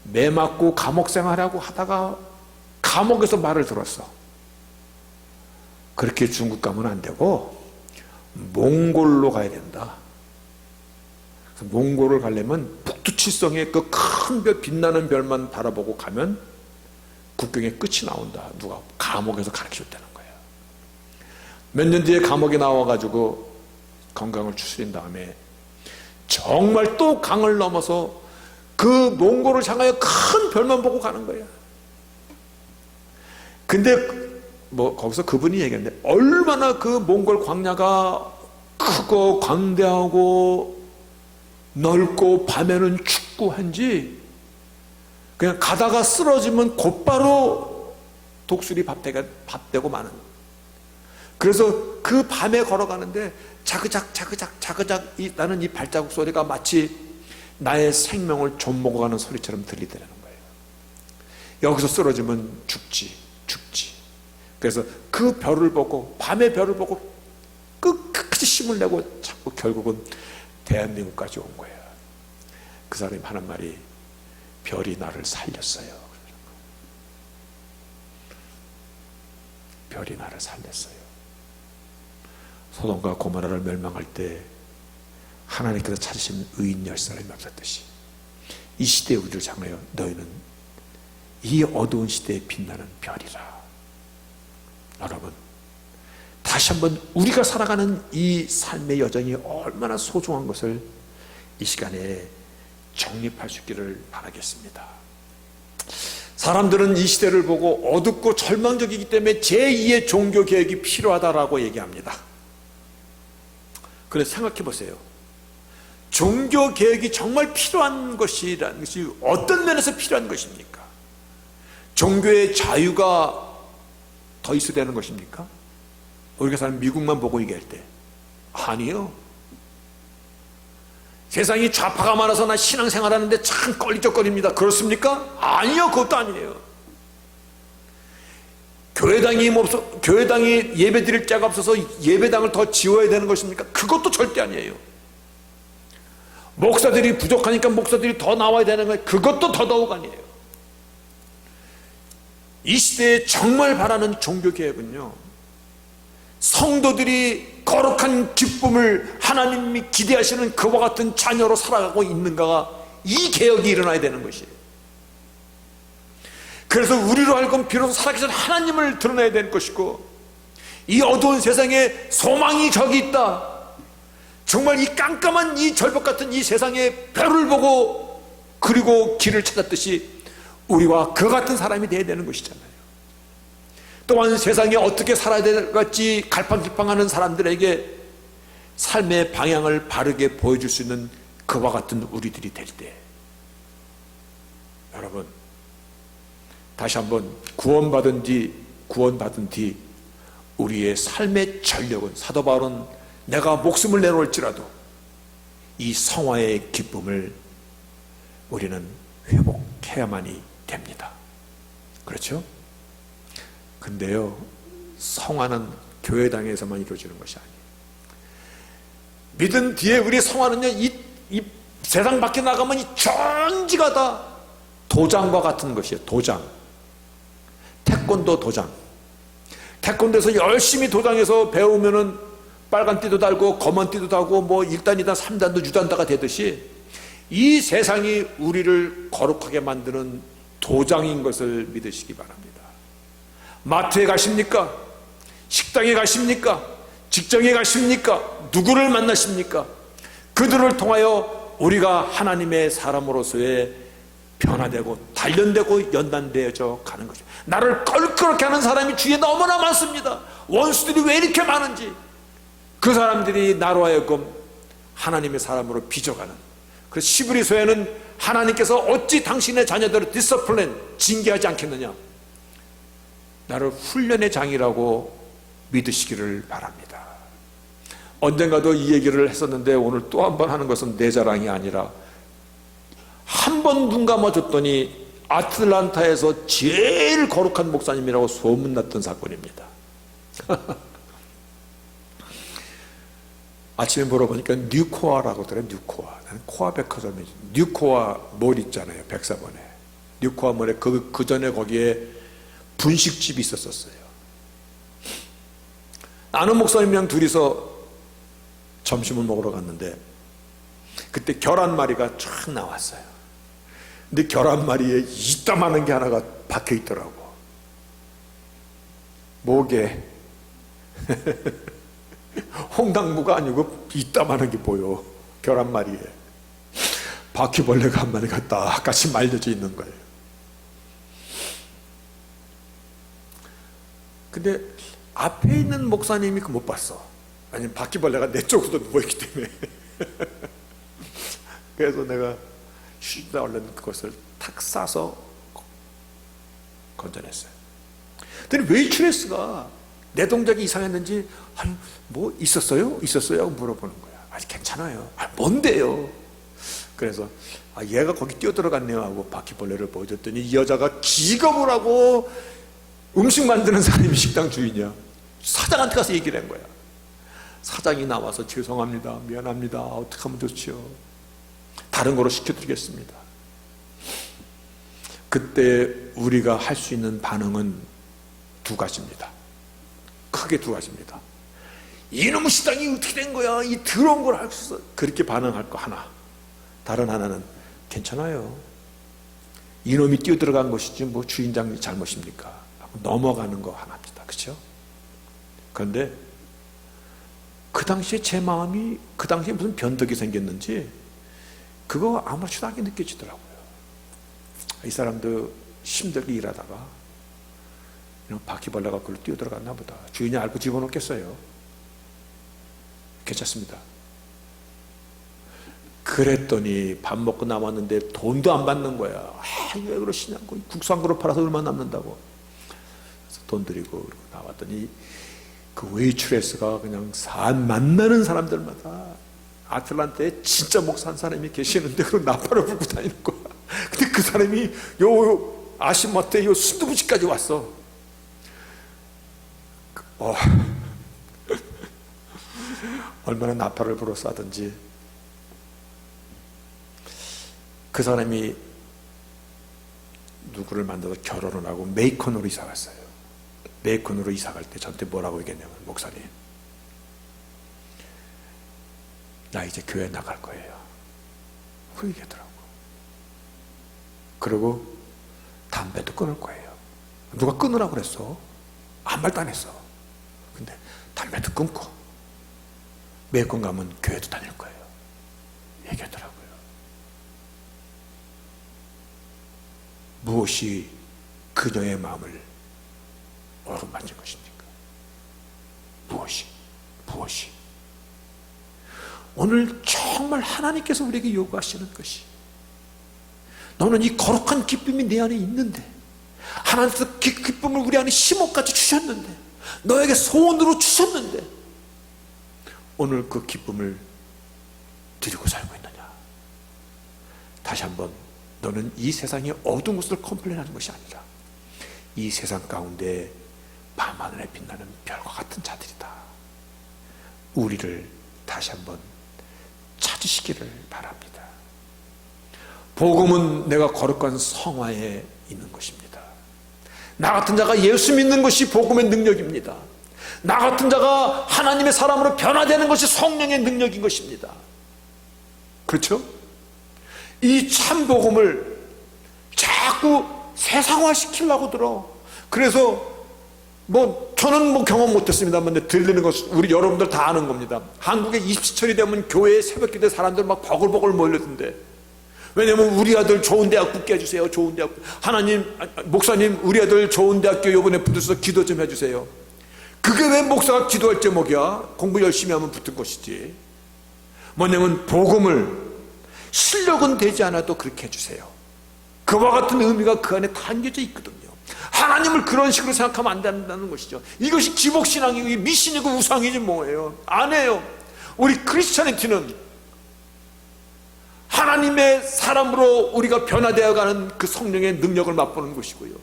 매 맞고 감옥 생활하고 하다가 감옥에서 말을 들었어. 그렇게 중국 가면 안 되고 몽골로 가야 된다. 몽골을 가려면 북두칠성의 그 큰 별, 빛나는 별만 바라보고 가면 국경의 끝이 나온다. 누가 감옥에서 가르쳐줬다는 거예요. 몇 년 뒤에 감옥에 나와가지고 건강을 추스린 다음에 정말 또 강을 넘어서 그 몽골을 향하여 큰 별만 보고 가는 거예요. 근데 뭐 거기서 그분이 얘기했는데, 얼마나 그 몽골 광야가 크고 광대하고 넓고 밤에는 춥고 한지, 그냥 가다가 쓰러지면 곧바로 독수리 밥 되고 마는. 그래서 그 밤에 걸어가는데 자그작 나는 이 발자국 소리가 마치 나의 생명을 좀먹어가는 소리처럼 들리더라는 거예요. 여기서 쓰러지면 죽지. 그래서 그 별을 보고, 밤의 별을 보고 끝까지 힘을 내고 자꾸 결국은 대한민국까지 온 거예요. 그 사람이 하는 말이, 별이 나를 살렸어요. 별이 나를 살렸어요. 소돔과 고모라를 멸망할 때 하나님께서 찾으신 의인 10사람이 없었듯이 이 시대에 우리를 향하여 너희는 이 어두운 시대에 빛나는 별이라. 여러분, 다시 한번 우리가 살아가는 이 삶의 여정이 얼마나 소중한 것을 이 시간에 정립할 수 있기를 바라겠습니다. 사람들은 이 시대를 보고 어둡고 절망적이기 때문에 제2의 종교개혁이 필요하다라고 얘기합니다. 그래서 생각해 보세요. 종교개혁이 정말 필요한 것이라는 것이 어떤 면에서 필요한 것입니까? 종교의 자유가 더 있어야 되는 것입니까? 우리가 사는 미국만 보고 얘기할 때 아니요. 세상이 좌파가 많아서 나 신앙생활하는데 참 껄리적거립니다. 그렇습니까? 아니요, 그것도 아니에요. 교회당이 예배 드릴 자가 없어서 예배당을 더 지어야 되는 것입니까? 그것도 절대 아니에요. 목사들이 부족하니까 목사들이 더 나와야 되는 거예요. 그것도 더더욱 아니에요. 이 시대에 정말 바라는 종교개혁은요, 성도들이 거룩한 기쁨을 하나님이 기대하시는 그와 같은 자녀로 살아가고 있는가가, 이 개혁이 일어나야 되는 것이에요. 그래서 우리로 하여금 비로소 살아계신 하나님을 드러내야 될 것이고, 이 어두운 세상에 소망이 저기 있다, 정말 이 깜깜한 이 절벽 같은 이 세상에 별을 보고 그리고 길을 찾았듯이 우리와 그 같은 사람이 되어야 되는 것이잖아요. 또한 세상에 어떻게 살아야 될지 갈팡질팡하는 사람들에게 삶의 방향을 바르게 보여줄 수 있는 그와 같은 우리들이 될 때, 여러분, 다시 한번 구원받은 뒤 우리의 삶의 전력은, 사도 바울은 내가 목숨을 내놓을지라도 이 성화의 기쁨을 우리는 회복해야만이 됩니다. 그렇죠? 근데요, 성화는 교회당에서만 이루어지는 것이 아니에요. 믿은 뒤에 우리 성화는요, 이 세상 밖에 나가면 이 전지가 다 도장과 같은 것이에요. 도장. 태권도 도장. 태권도에서 열심히 도장에서 배우면은 빨간 띠도 달고 검은 띠도 달고 뭐 1단, 2단, 3단도 유단자가 되듯이 이 세상이 우리를 거룩하게 만드는 도장인 것을 믿으시기 바랍니다. 마트에 가십니까? 식당에 가십니까? 직장에 가십니까? 누구를 만나십니까? 그들을 통하여 우리가 하나님의 사람으로서의 변화되고 단련되고 연단되어져 가는 거죠. 나를 껄끄럽게 하는 사람이 주위에 너무나 많습니다. 원수들이 왜 이렇게 많은지, 그 사람들이 나로 하여금 하나님의 사람으로 빚어가는. 그래서 시브리서에는 하나님께서 어찌 당신의 자녀들을 디서플린, 징계하지 않겠느냐, 나를 훈련의 장이라고 믿으시기를 바랍니다. 언젠가도 이 얘기를 했었는데 오늘 또 한 번 하는 것은 내 자랑이 아니라, 한 번 눈 감아줬더니 아틀란타에서 제일 거룩한 목사님이라고 소문났던 사건입니다. 아침에 물어보니까 뉴코아라고 하더래요. 뉴코아. 나는 코아 백화점이지. 뉴코아 몰 있잖아요, 백사번에. 뉴코아 몰에 그 전에 거기에 분식집이 있었어요. 아는 목사님이랑 둘이서 점심을 먹으러 갔는데 그때 결 한 마리가 쫙 나왔어요. 근데 결 한 마리에 이따만한 게 하나가 박혀 있더라고. 목에. 홍당무가 아니고 이따만한 게 보여. 결 한 마리에 바퀴벌레가 한 마리가 딱 같이 말려져 있는 거예요. 근데 앞에 있는 목사님이 그 못 봤어. 아니면 바퀴벌레가 내 쪽으로 누워있기 때문에. 그래서 내가 쉬다 얼른 그것을 탁 싸서 건져냈어요. 근데 웨이트레스가 내 동작이 이상했는지, 아니 뭐 있었어요? 하고 물어보는 거야. 아직 괜찮아요. 뭔데요? 그래서 얘가 거기 뛰어들어갔네요 하고 바퀴벌레를 보여줬더니 이 여자가 기겁을 하고, 음식 만드는 사람이 식당 주인이야. 사장한테 가서 얘기를 한 거야. 사장이 나와서 죄송합니다, 미안합니다, 어떻게 하면 좋지요? 다른 거로 시켜드리겠습니다. 그때 우리가 할 수 있는 반응은 두 가지입니다. 크게 두 가지입니다. 이놈의 시당이 어떻게 된 거야, 이 더러운 걸 할 수 있어, 그렇게 반응할 거 하나. 다른 하나는 괜찮아요, 이놈이 뛰어들어간 것이지 뭐 주인장 잘못입니까 하고 넘어가는 거 하나입니다. 그렇죠? 그런데 그 당시에 제 마음이, 그 당시에 무슨 변덕이 생겼는지 그거 아무렇지도 않게 느껴지더라고요. 이 사람도 힘들게 일하다가 바퀴벌레가 그걸로 뛰어들어갔나 보다. 주인이 알고 집어넣겠어요? 괜찮습니다. 그랬더니 밥 먹고 남았는데 돈도 안 받는 거야. 아, 왜 그러시냐고. 국수 한 그릇 팔아서 얼마 남는다고. 그래서 돈 드리고 나왔더니 그 웨이트레스가 그냥 만나는 사람들마다 아틀란타에 진짜 목사 한 사람이 계시는데 그런 나팔을 불고 다니는 거야. 근데 그 사람이 요 아시마트에 요 순두부집까지 왔어. 얼마나 나팔을 불어서 하든지. 그 사람이 누구를 만나서 결혼을 하고 메이컨으로 이사 갔어요. 메이컨으로 이사 갈 때 저한테 뭐라고 얘기했냐면, 목사님, 나 이제 교회 나갈 거예요. 그 얘기하더라고. 그리고 담배도 끊을 거예요. 누가 끊으라고 그랬어? 아무 말도 안 했어. 근데 담배도 끊고 메이컨 가면 교회도 다닐 거예요. 얘기하더라고요. 무엇이 그녀의 마음을 어루만진 것입니까? 무엇이? 오늘 정말 하나님께서 우리에게 요구하시는 것이, 너는 이 거룩한 기쁨이 내 안에 있는데, 하나님께서 그 기쁨을 우리 안에 심어까지 주셨는데, 너에게 소원으로 주셨는데, 오늘 그 기쁨을 드리고 살고 있느냐? 다시 한번, 너는 이 세상의 어두운 것을 컴플레인하는 것이 아니라 이 세상 가운데 밤하늘에 빛나는 별과 같은 자들이다. 우리를 다시 한번 찾으시기를 바랍니다. 복음은 내가 거룩한 성화에 있는 것입니다. 나 같은 자가 예수 믿는 것이 복음의 능력입니다. 나 같은 자가 하나님의 사람으로 변화되는 것이 성령의 능력인 것입니다. 그렇죠? 이 참 복음을 자꾸 세상화 시키려고 들어. 그래서 저는 경험 못했습니다만 들리는 것, 우리 여러분들 다 아는 겁니다. 한국에 입시철이 되면 교회에 새벽기도에 사람들 막 버글버글 몰려든대. 왜냐면 우리 아들 좋은 대학 붙게 해주세요. 좋은 대학. 하나님, 목사님, 우리 아들 좋은 대학교 이번에 붙어서 기도 좀 해주세요. 그게 왜 목사가 기도할 제목이야? 공부 열심히 하면 붙은 것이지. 뭐냐면 복음을, 실력은 되지 않아도 그렇게 해주세요. 그와 같은 의미가 그 안에 담겨져 있거든요. 하나님을 그런 식으로 생각하면 안 된다는 것이죠. 이것이 기복신앙이고 미신이고 우상이지 뭐예요. 안 해요. 우리 크리스찬리티는 하나님의 사람으로 우리가 변화되어가는 그 성령의 능력을 맛보는 것이고요.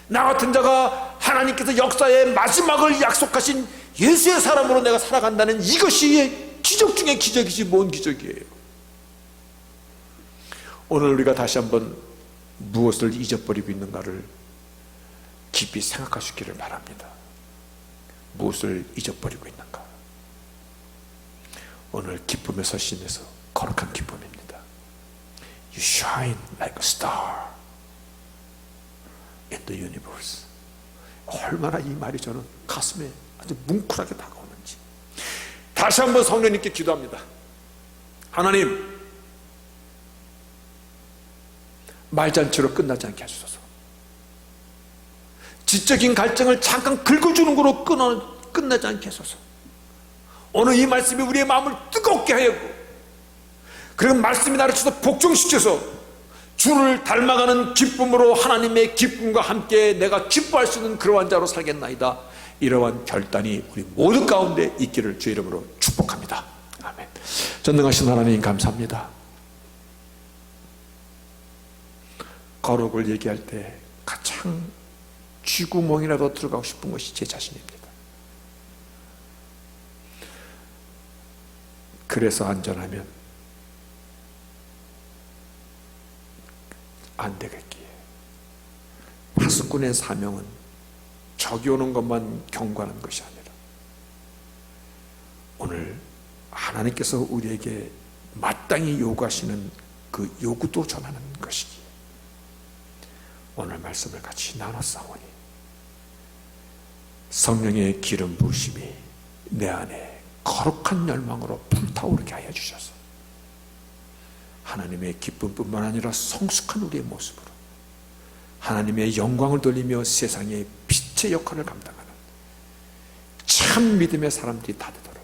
나 같은 자가 하나님께서 역사의 마지막을 약속하신 예수의 사람으로 내가 살아간다는 이것이 기적 중에 기적이지 뭔 기적이에요. 오늘 우리가 다시 한번 무엇을 잊어버리고 있는가를 깊이 생각하시기를 바랍니다. 무엇을 잊어버리고 있는가? 오늘 기쁨의 서신에서 거룩한 기쁨입니다. You shine like a star in the universe. 얼마나 이 말이 저는 가슴에 아주 뭉클하게 다가오는지. 다시 한번 성령님께 기도합니다. 하나님, 말잔치로 끝나지 않게 하소서. 지적인 갈증을 잠깐 긁어주는 거로 끝나지 않게 하소서. 오늘 이 말씀이 우리의 마음을 뜨겁게 하였고, 그리고 말씀이 나를 주셔서 복종시켜서 주를 닮아가는 기쁨으로 하나님의 기쁨과 함께 내가 기뻐할 수 있는 그러한 자로 살겠나이다. 이러한 결단이 우리 모두 가운데 있기를 주의 이름으로 축복합니다. 아멘. 전능하신 하나님 감사합니다. 거룩을 얘기할 때 가장 쥐구멍이라도 들어가고 싶은 것이 제 자신입니다. 그래서 안전하면 안 되겠기에 파수꾼의 사명은 적이 오는 것만 경고하는 것이 아니라 오늘 하나님께서 우리에게 마땅히 요구하시는 그 요구도 전하는 것이기에 오늘 말씀을 같이 나눴사오니 성령의 기름 부으심이 내 안에 거룩한 열망으로 불타오르게 하여 주셔서 하나님의 기쁨뿐만 아니라 성숙한 우리의 모습으로 하나님의 영광을 돌리며 세상의 빛의 역할을 감당하는 참 믿음의 사람들이 다 되도록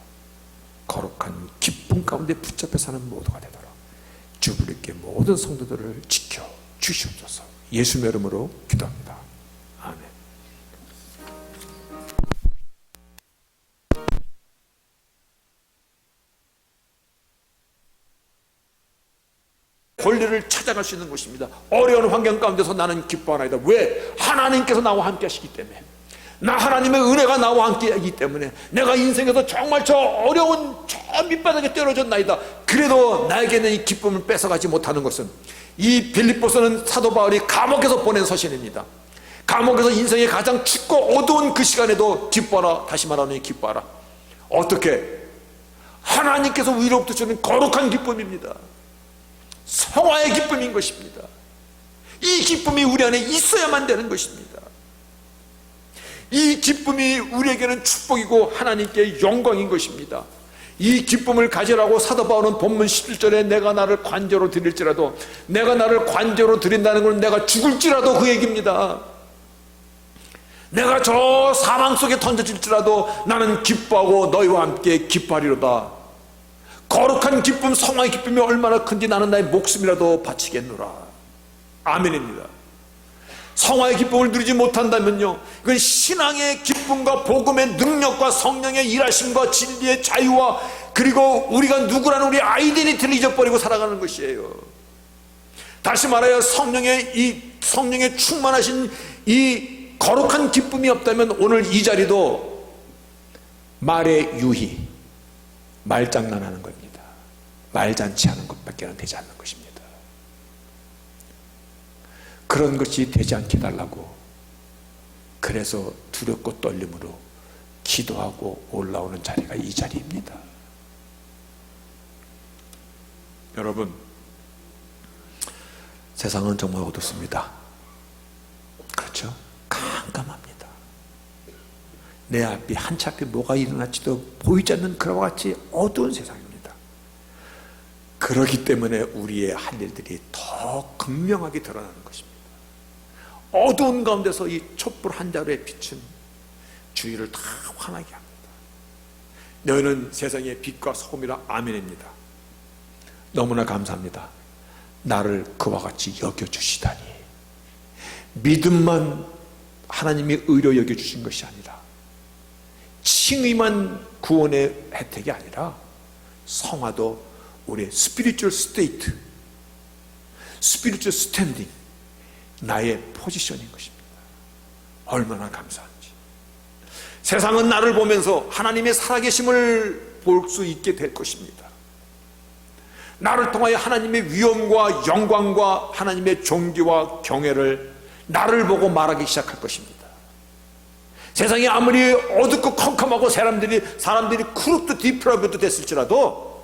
거룩한 기쁨 가운데 붙잡혀 사는 모두가 되도록 주부님께 모든 성도들을 지켜 주시옵소서. 예수의 이름으로 기도합니다. 아멘. 권리를 찾아갈 수 있는 것입니다. 어려운 환경 가운데서 나는 기뻐하나이다. 왜? 하나님께서 나와 함께 하시기 때문에, 나 하나님의 은혜가 나와 함께 하기 때문에, 내가 인생에서 정말 저 어려운 저 밑바닥에 떨어졌나이다. 그래도 나에게는 이 기쁨을 뺏어가지 못하는 것은, 이 빌립보서는 사도 바울이 감옥에서 보낸 서신입니다. 감옥에서 인생의 가장 춥고 어두운 그 시간에도 기뻐하라. 다시 말하면 기뻐하라. 어떻게? 하나님께서 위로부터 주는 거룩한 기쁨입니다. 성화의 기쁨인 것입니다. 이 기쁨이 우리 안에 있어야만 되는 것입니다. 이 기쁨이 우리에게는 축복이고 하나님께 영광인 것입니다. 이 기쁨을 가지라고 사도 바울은 본문 11절에 내가 나를 관저로 드릴지라도, 내가 나를 관저로 드린다는 건 내가 죽을지라도 그 얘기입니다. 내가 저 사망 속에 던져질지라도 나는 기뻐하고 너희와 함께 기뻐하리로다. 거룩한 기쁨, 성화의 기쁨이 얼마나 큰지 나는 나의 목숨이라도 바치겠노라. 아멘입니다. 성화의 기쁨을 누리지 못한다면요, 이건 신앙의 기쁨과 복음의 능력과 성령의 일하심과 진리의 자유와, 그리고 우리가 누구라는 우리 아이덴티티를 잊어버리고 살아가는 것이에요. 다시 말하여 성령의 충만하신 이 거룩한 기쁨이 없다면 오늘 이 자리도 말의 유희, 말장난하는 겁니다. 말잔치하는 것밖에 되지 않는 것입니다. 그런 것이 되지 않게 해달라고, 그래서 두렵고 떨림으로 기도하고 올라오는 자리가 이 자리입니다. 여러분, 세상은 정말 어둡습니다. 그렇죠? 깜깜합니다. 내 앞이 한치 앞에 뭐가 일어날지도 보이지 않는 그와 같이 어두운 세상입니다. 그렇기 때문에 우리의 할 일들이 더 극명하게 드러나는 것입니다. 어두운 가운데서 이 촛불 한 자루의 빛은 주위를 다 환하게 합니다. 너희는 세상의 빛과 소금이라. 아멘입니다. 너무나 감사합니다. 나를 그와 같이 여겨주시다니. 믿음만 하나님이 의로 여겨주신 것이 아니라, 칭의만 구원의 혜택이 아니라 성화도 우리의 스피리추얼 스테이트, 스피리추얼 스탠딩, 나의 포지션인 것입니다. 얼마나 감사한지. 세상은 나를 보면서 하나님의 살아계심을 볼 수 있게 될 것입니다. 나를 통하여 하나님의 위엄과 영광과 하나님의 존귀와 경애를 나를 보고 말하기 시작할 것입니다. 세상이 아무리 어둡고 컴컴하고 사람들이 크룹도 디프라브도 됐을지라도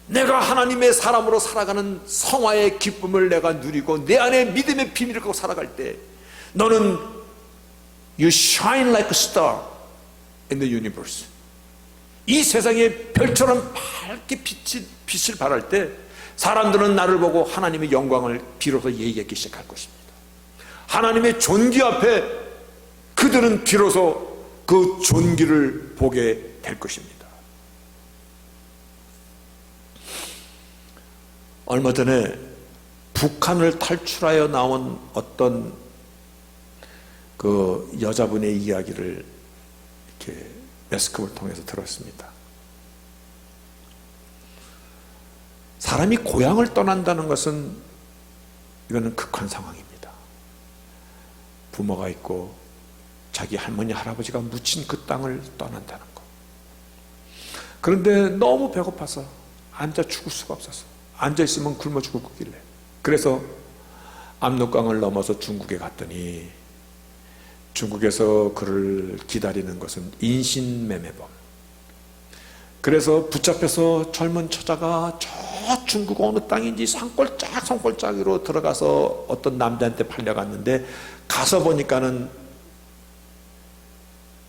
내가 하나님의 사람으로 살아가는 성화의 기쁨을 내가 누리고 내 안에 믿음의 비밀을 갖고 살아갈 때, 너는 You shine like a star in the universe. 이 세상의 별처럼 밝게 빛을 발할 때 사람들은 나를 보고 하나님의 영광을 비로소 얘기하기 시작할 것입니다. 하나님의 존귀 앞에 그들은 비로소 그 존귀를 보게 될 것입니다. 얼마 전에 북한을 탈출하여 나온 어떤 그 여자분의 이야기를 이렇게 매스컴을 통해서 들었습니다. 사람이 고향을 떠난다는 것은 이거는 극한 상황입니다. 부모가 있고 자기 할머니 할아버지가 묻힌 그 땅을 떠난다는 것. 그런데 너무 배고파서 앉아 죽을 수가 없어서, 앉아있으면 굶어 죽을 거길래, 그래서 압록강을 넘어서 중국에 갔더니 중국에서 그를 기다리는 것은 인신매매범, 그래서 붙잡혀서 젊은 처자가 저 중국 어느 땅인지 산골짜기로 들어가서 어떤 남자한테 팔려갔는데, 가서 보니까는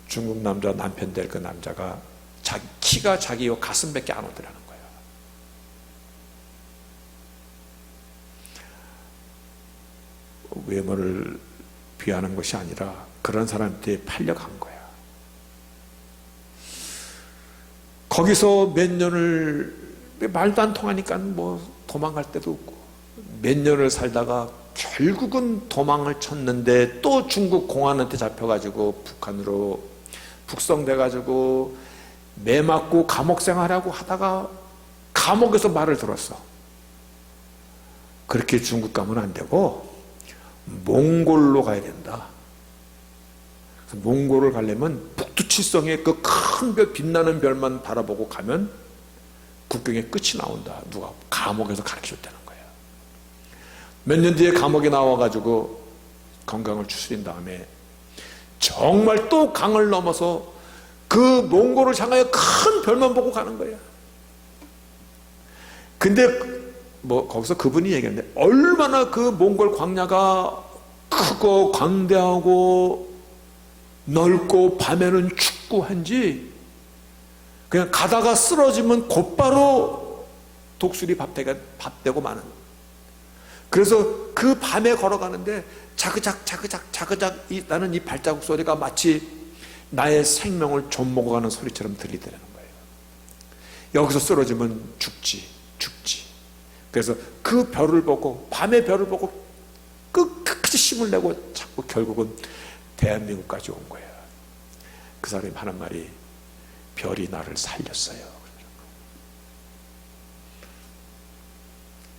중국 남자 남편 될 그 남자가 자기 키가 자기 요 가슴밖에 안 오더라는 거예요. 외모를 비하는 것이 아니라 그런 사람한테 팔려간 거야. 거기서 몇 년을, 말도 안 통하니까 뭐 도망갈 데도 없고 몇 년을 살다가 결국은 도망을 쳤는데 또 중국 공안한테 잡혀가지고 북한으로 북송돼가지고 매 맞고 감옥 생활하고 하다가 감옥에서 말을 들었어. 그렇게 중국 가면 안 되고 몽골로 가야 된다. 몽골을 가려면 북두칠성의 그 큰 별, 빛나는 별만 바라보고 가면 국경의 끝이 나온다. 누가 감옥에서 가르쳐줬다는 거예요. 몇 년 뒤에 감옥에 나와가지고 건강을 추스린 다음에 정말 또 강을 넘어서 그 몽골을 향하여 큰 별만 보고 가는 거예요. 근데 뭐 거기서 그분이 얘기했는데, 얼마나 그 몽골 광야가 크고 광대하고 넓고 밤에는 춥고 한지 그냥 가다가 쓰러지면 곧바로 독수리 밥 되고 마는. 그래서 그 밤에 걸어가는데 자그작 나는 이 발자국 소리가 마치 나의 생명을 좀 먹어가는 소리처럼 들리더라는 거예요. 여기서 쓰러지면 죽지. 그래서 그 별을 보고, 밤의 별을 보고 끝까지 힘을 내고 자꾸 결국은 대한민국까지 온 거예요. 그 사람이 하는 말이, 별이 나를 살렸어요.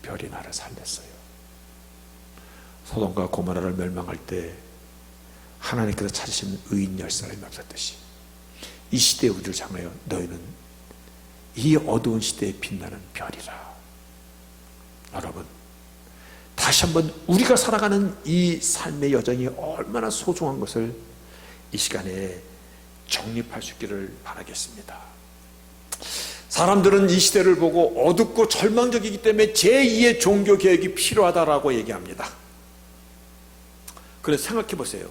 별이 나를 살렸어요. 소돔과 고모라를 멸망할 때 하나님께서 찾으신 의인 10사람이 없었듯이 이 시대에 우리를 향하여 너희는 이 어두운 시대에 빛나는 별이라. 여러분, 다시 한번 우리가 살아가는 이 삶의 여정이 얼마나 소중한 것을 이 시간에 정립할 수 있기를 바라겠습니다. 사람들은 이 시대를 보고 어둡고 절망적이기 때문에 제2의 종교개혁이 필요하다라고 얘기합니다. 그래서 생각해 보세요.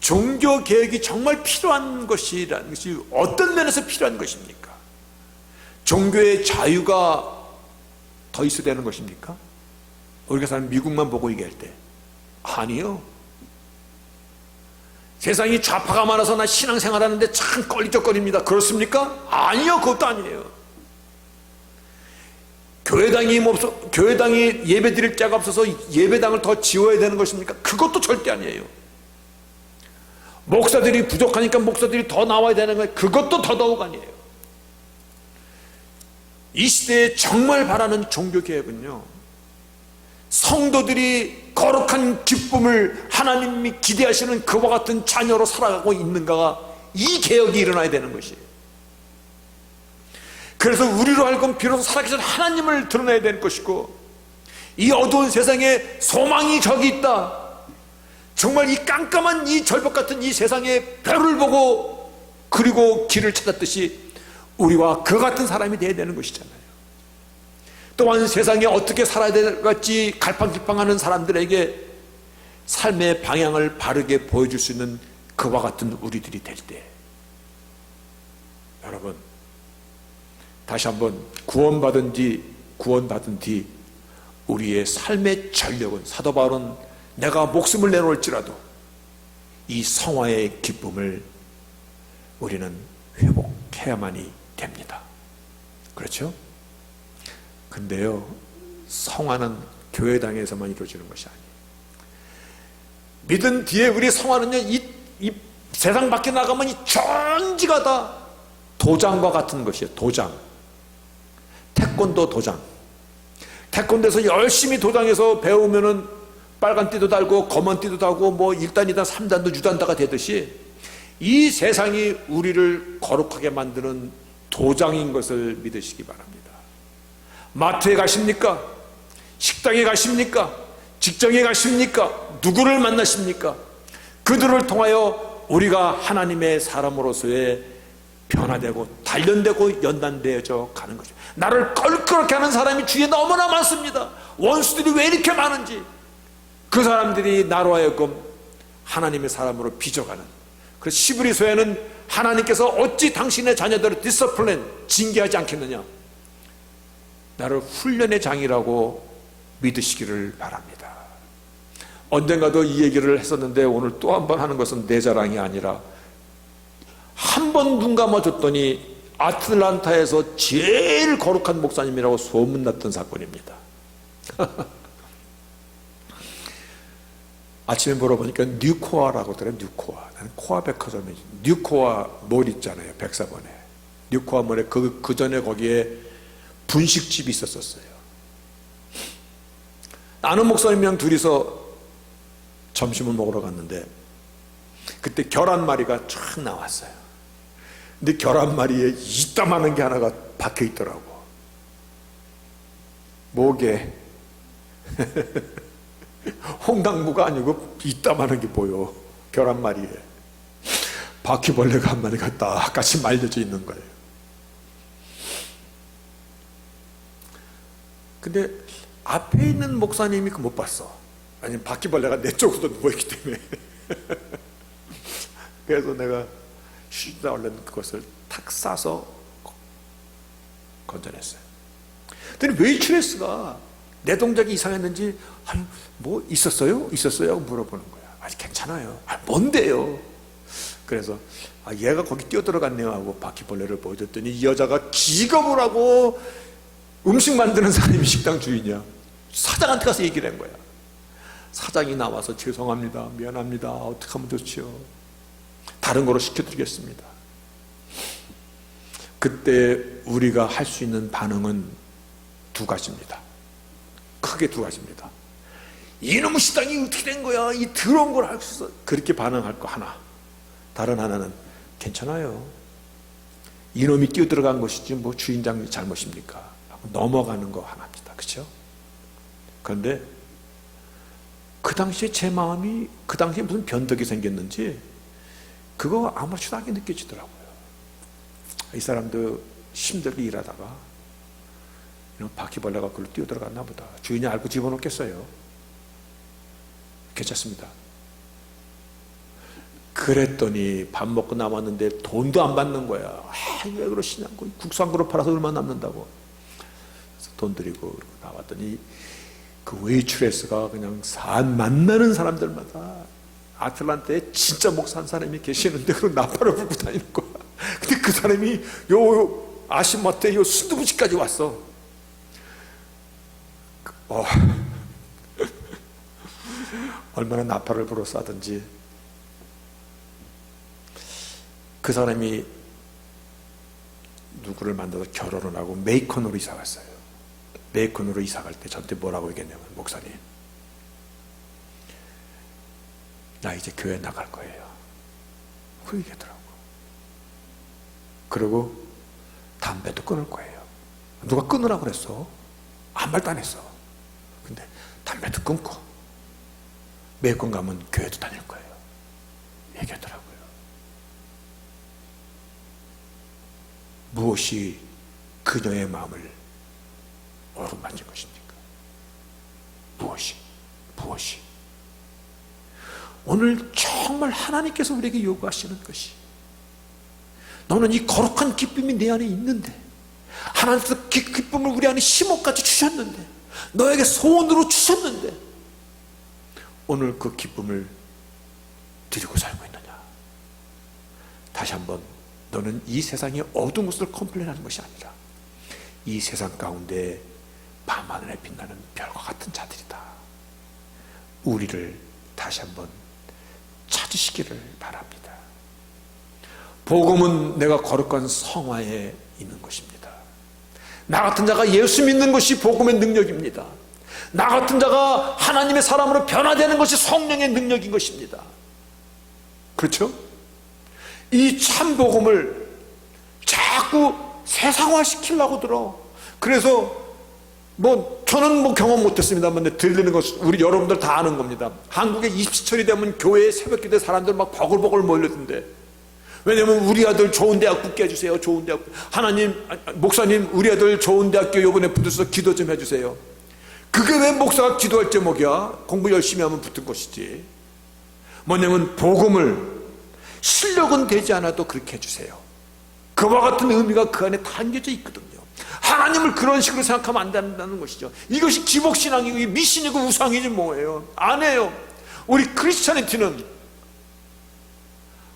종교개혁이 정말 필요한 것이라는 것이 어떤 면에서 필요한 것입니까? 종교의 자유가 더 있어야 되는 것입니까? 우리가 사는 미국만 보고 얘기할 때 아니요. 세상이 좌파가 많아서 나 신앙생활하는데 참 껄리적거립니다. 그렇습니까? 아니요. 그것도 아니에요. 교회당이 예배 드릴 자가 없어서 예배당을 더 지어야 되는 것입니까? 그것도 절대 아니에요. 목사들이 부족하니까 목사들이 더 나와야 되는 거예요. 그것도 더더욱 아니에요. 이 시대에 정말 바라는 종교개혁은요, 성도들이 거룩한 기쁨을 하나님이 기대하시는 그와 같은 자녀로 살아가고 있는가가, 이 개혁이 일어나야 되는 것이에요. 그래서 우리로 하여금 비로소 살아계신 하나님을 드러내야 될 것이고, 이 어두운 세상에 소망이 저기 있다, 정말 이 깜깜한 이 절벽 같은 이 세상에 별을 보고 그리고 길을 찾았듯이 우리와 그 같은 사람이 되어야 되는 것이잖아요. 또한 세상에 어떻게 살아야 될지 갈팡질팡하는 사람들에게 삶의 방향을 바르게 보여줄 수 있는 그와 같은 우리들이 될 때, 여러분, 다시 한번 구원받은 뒤 우리의 삶의 전력은, 사도 바울은 내가 목숨을 내놓을지라도 이 성화의 기쁨을 우리는 회복해야만이 됩니다. 그렇죠? 근데요, 성화는 교회당에서만 이루어지는 것이 아니에요. 믿은 뒤에 우리 성화는요, 이 세상 밖에 나가면 이 전지가 다 도장과 같은 것이에요. 도장. 태권도 도장. 태권도에서 열심히 도장에서 배우면은 빨간 띠도 달고 검은 띠도 달고 뭐 1단, 2단, 3단도 유단자가 되듯이 이 세상이 우리를 거룩하게 만드는 도장인 것을 믿으시기 바랍니다. 마트에 가십니까? 식당에 가십니까? 직장에 가십니까? 누구를 만나십니까? 그들을 통하여 우리가 하나님의 사람으로서의 변화되고 단련되고 연단되어져 가는 거죠. 나를 껄끄럽게 하는 사람이 주위에 너무나 많습니다. 원수들이 왜 이렇게 많은지, 그 사람들이 나로 하여금 하나님의 사람으로 빚어가는. 그래서 시브리서에는 하나님께서 어찌 당신의 자녀들을 디서플린, 징계하지 않겠느냐, 나를 훈련의 장이라고 믿으시기를 바랍니다. 언젠가도 이 얘기를 했었는데 오늘 또 한 번 하는 것은 내 자랑이 아니라, 한 번 눈 감아줬더니 아틀란타에서 제일 거룩한 목사님이라고 소문났던 사건입니다. 아침에 물어보니까 뉴코아라고 하더래요. 뉴코아. 나는 코아 백화점이, 뉴코아 몰 있잖아요, 백사번에. 뉴코아 몰에 그 전에 거기에 분식집이 있었어요. 아는 목사님이랑 둘이서 점심을 먹으러 갔는데 그때 결 한 마리가 쫙 나왔어요. 근데 결 한 마리에 이따만한 게 하나가 박혀 있더라고, 목에. 홍당무가 아니고 이따만한 게 보여. 결 한 마리에 바퀴벌레가 한 마리가 딱 같이 말려져 있는 거예요. 근데 앞에 있는 목사님이 그 못 봤어. 아니면 바퀴벌레가 내 쪽으로 누워있기 때문에. 그래서 내가 쉬다 얼른 그것을 탁 싸서 건져냈어요. 그랬더니 웨이트레스가 내 동작이 이상했는지, 아니 뭐 있었어요? 하고 물어보는 거야. 아니 괜찮아요. 뭔데요? 그래서 얘가 거기 뛰어들어갔네요 하고 바퀴벌레를 보여줬더니 이 여자가 기겁을 하고, 음식 만드는 사람이 식당 주인이야. 사장한테 가서 얘기를 한 거야. 사장이 나와서 죄송합니다, 미안합니다, 어떻게 하면 좋지요? 다른 거로 시켜드리겠습니다. 그때 우리가 할 수 있는 반응은 두 가지입니다. 크게 두 가지입니다. 이놈의 식당이 어떻게 된 거야, 이 더러운 걸 할 수 있어, 그렇게 반응할 거 하나. 다른 하나는 괜찮아요, 이놈이 끼어들어간 것이지 뭐 주인장 잘못입니까? 넘어가는 거 하나입니다. 그렇죠? 그런데 그 당시에 제 마음이, 그 당시에 무슨 변덕이 생겼는지 그거 아무렇지도 느껴지더라고요. 이 사람도 힘들게 일하다가 바퀴벌레가 그걸로 뛰어들어갔나 보다. 주인이 알고 집어넣겠어요? 괜찮습니다. 그랬더니 밥 먹고 남았는데 돈도 안 받는 거야. 왜 그러시냐고. 국수 한 그릇 팔아서 얼마 남는다고. 그래서 돈 드리고 나왔더니 그 웨이트레스가 그냥 만나는 사람들마다 아틀란타에 진짜 목사 한 사람이 계시는데 그런 나팔을 불고 다니는 거야. 근데 그 사람이 요 아시마트에 요 순두부집까지 왔어. 얼마나 나팔을 불어 쏴든지. 그 사람이 누구를 만나서 결혼을 하고 메이컨으로 이사 갔어요. 메이컨으로 이사 갈 때 저한테 뭐라고 얘기했냐면, 목사님, 나 이제 교회 나갈 거예요. 그 얘기하더라고. 그리고 담배도 끊을 거예요. 누가 끊으라고 그랬어? 아무 말도 안 했어. 근데 담배도 끊고 메이컨 가면 교회도 다닐 거예요. 얘기하더라고요. 무엇이 그녀의 마음을 어루만진 것입니까? 무엇이? 오늘 정말 하나님께서 우리에게 요구하시는 것이, 너는 이 거룩한 기쁨이 내 안에 있는데, 하나님께서 기쁨을 우리 안에 심어까지 주셨는데, 너에게 소원으로 주셨는데, 오늘 그 기쁨을 드리고 살고 있느냐? 다시 한번, 너는 이 세상의 어두운 것을 컴플레인하는 것이 아니라 이 세상 가운데 밤하늘에 빛나는 별과 같은 자들이다. 우리를 다시 한번 찾으시기를 바랍니다. 복음은 내가 거룩한 성화에 있는 것입니다. 나 같은 자가 예수 믿는 것이 복음의 능력입니다. 나 같은 자가 하나님의 사람으로 변화되는 것이 성령의 능력인 것입니다. 그렇죠? 이 참 복음을 자꾸 세상화 시키려고 들어. 그래서 저는 경험 못했습니다만 들리는 것, 우리 여러분들 다 아는 겁니다. 한국에 입시철이 되면 교회에 새벽기도에 사람들 막 버글버글 몰려든대. 왜냐면 우리 아들 좋은 대학 붙게 해주세요. 좋은 대학. 하나님, 목사님 우리 아들 좋은 대학교 이번에 붙어서 기도 좀 해주세요. 그게 왜 목사가 기도할 제목이야? 공부 열심히 하면 붙은 것이지. 뭐냐면 복음을, 실력은 되지 않아도 그렇게 해주세요. 그와 같은 의미가 그 안에 담겨져 있거든요. 하나님을 그런 식으로 생각하면 안 된다는 것이죠. 이것이 기복신앙이고 미신이고 우상이지 뭐예요. 아니에요. 우리 크리스찬리티는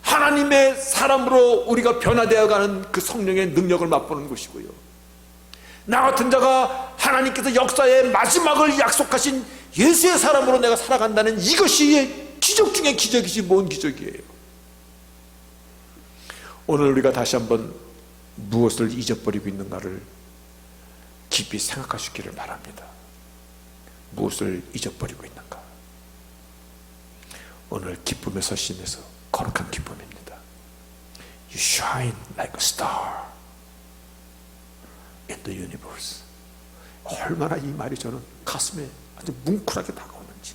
하나님의 사람으로 우리가 변화되어가는 그 성령의 능력을 맛보는 것이고요, 나 같은 자가 하나님께서 역사의 마지막을 약속하신 예수의 사람으로 내가 살아간다는 이것이 기적 중에 기적이지 뭔 기적이에요. 오늘 우리가 다시 한번 무엇을 잊어버리고 있는가를 깊이 생각하시기를 바랍니다. 무엇을 잊어버리고 있는가? 오늘 기쁨의 서신에서 거룩한 기쁨입니다. You shine like a star in the universe. 얼마나 이 말이 저는 가슴에 아주 뭉클하게 다가오는지.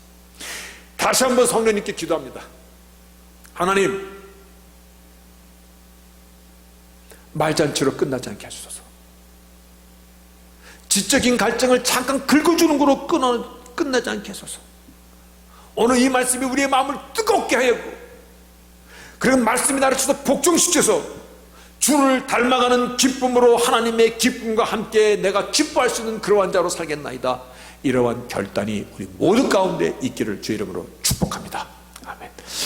다시 한번 성령님께 기도합니다. 하나님, 말잔치로 끝나지 않게 하소서. 지적인 갈증을 잠깐 긁어주는 거로 끝나지 않게 하소서. 오늘 이 말씀이 우리의 마음을 뜨겁게 하였고, 그리고 말씀이 나를 쳐서 복종시켜서 주를 닮아가는 기쁨으로 하나님의 기쁨과 함께 내가 기뻐할 수 있는 그러한 자로 살겠나이다. 이러한 결단이 우리 모두 가운데 있기를 주의 이름으로 축복합니다.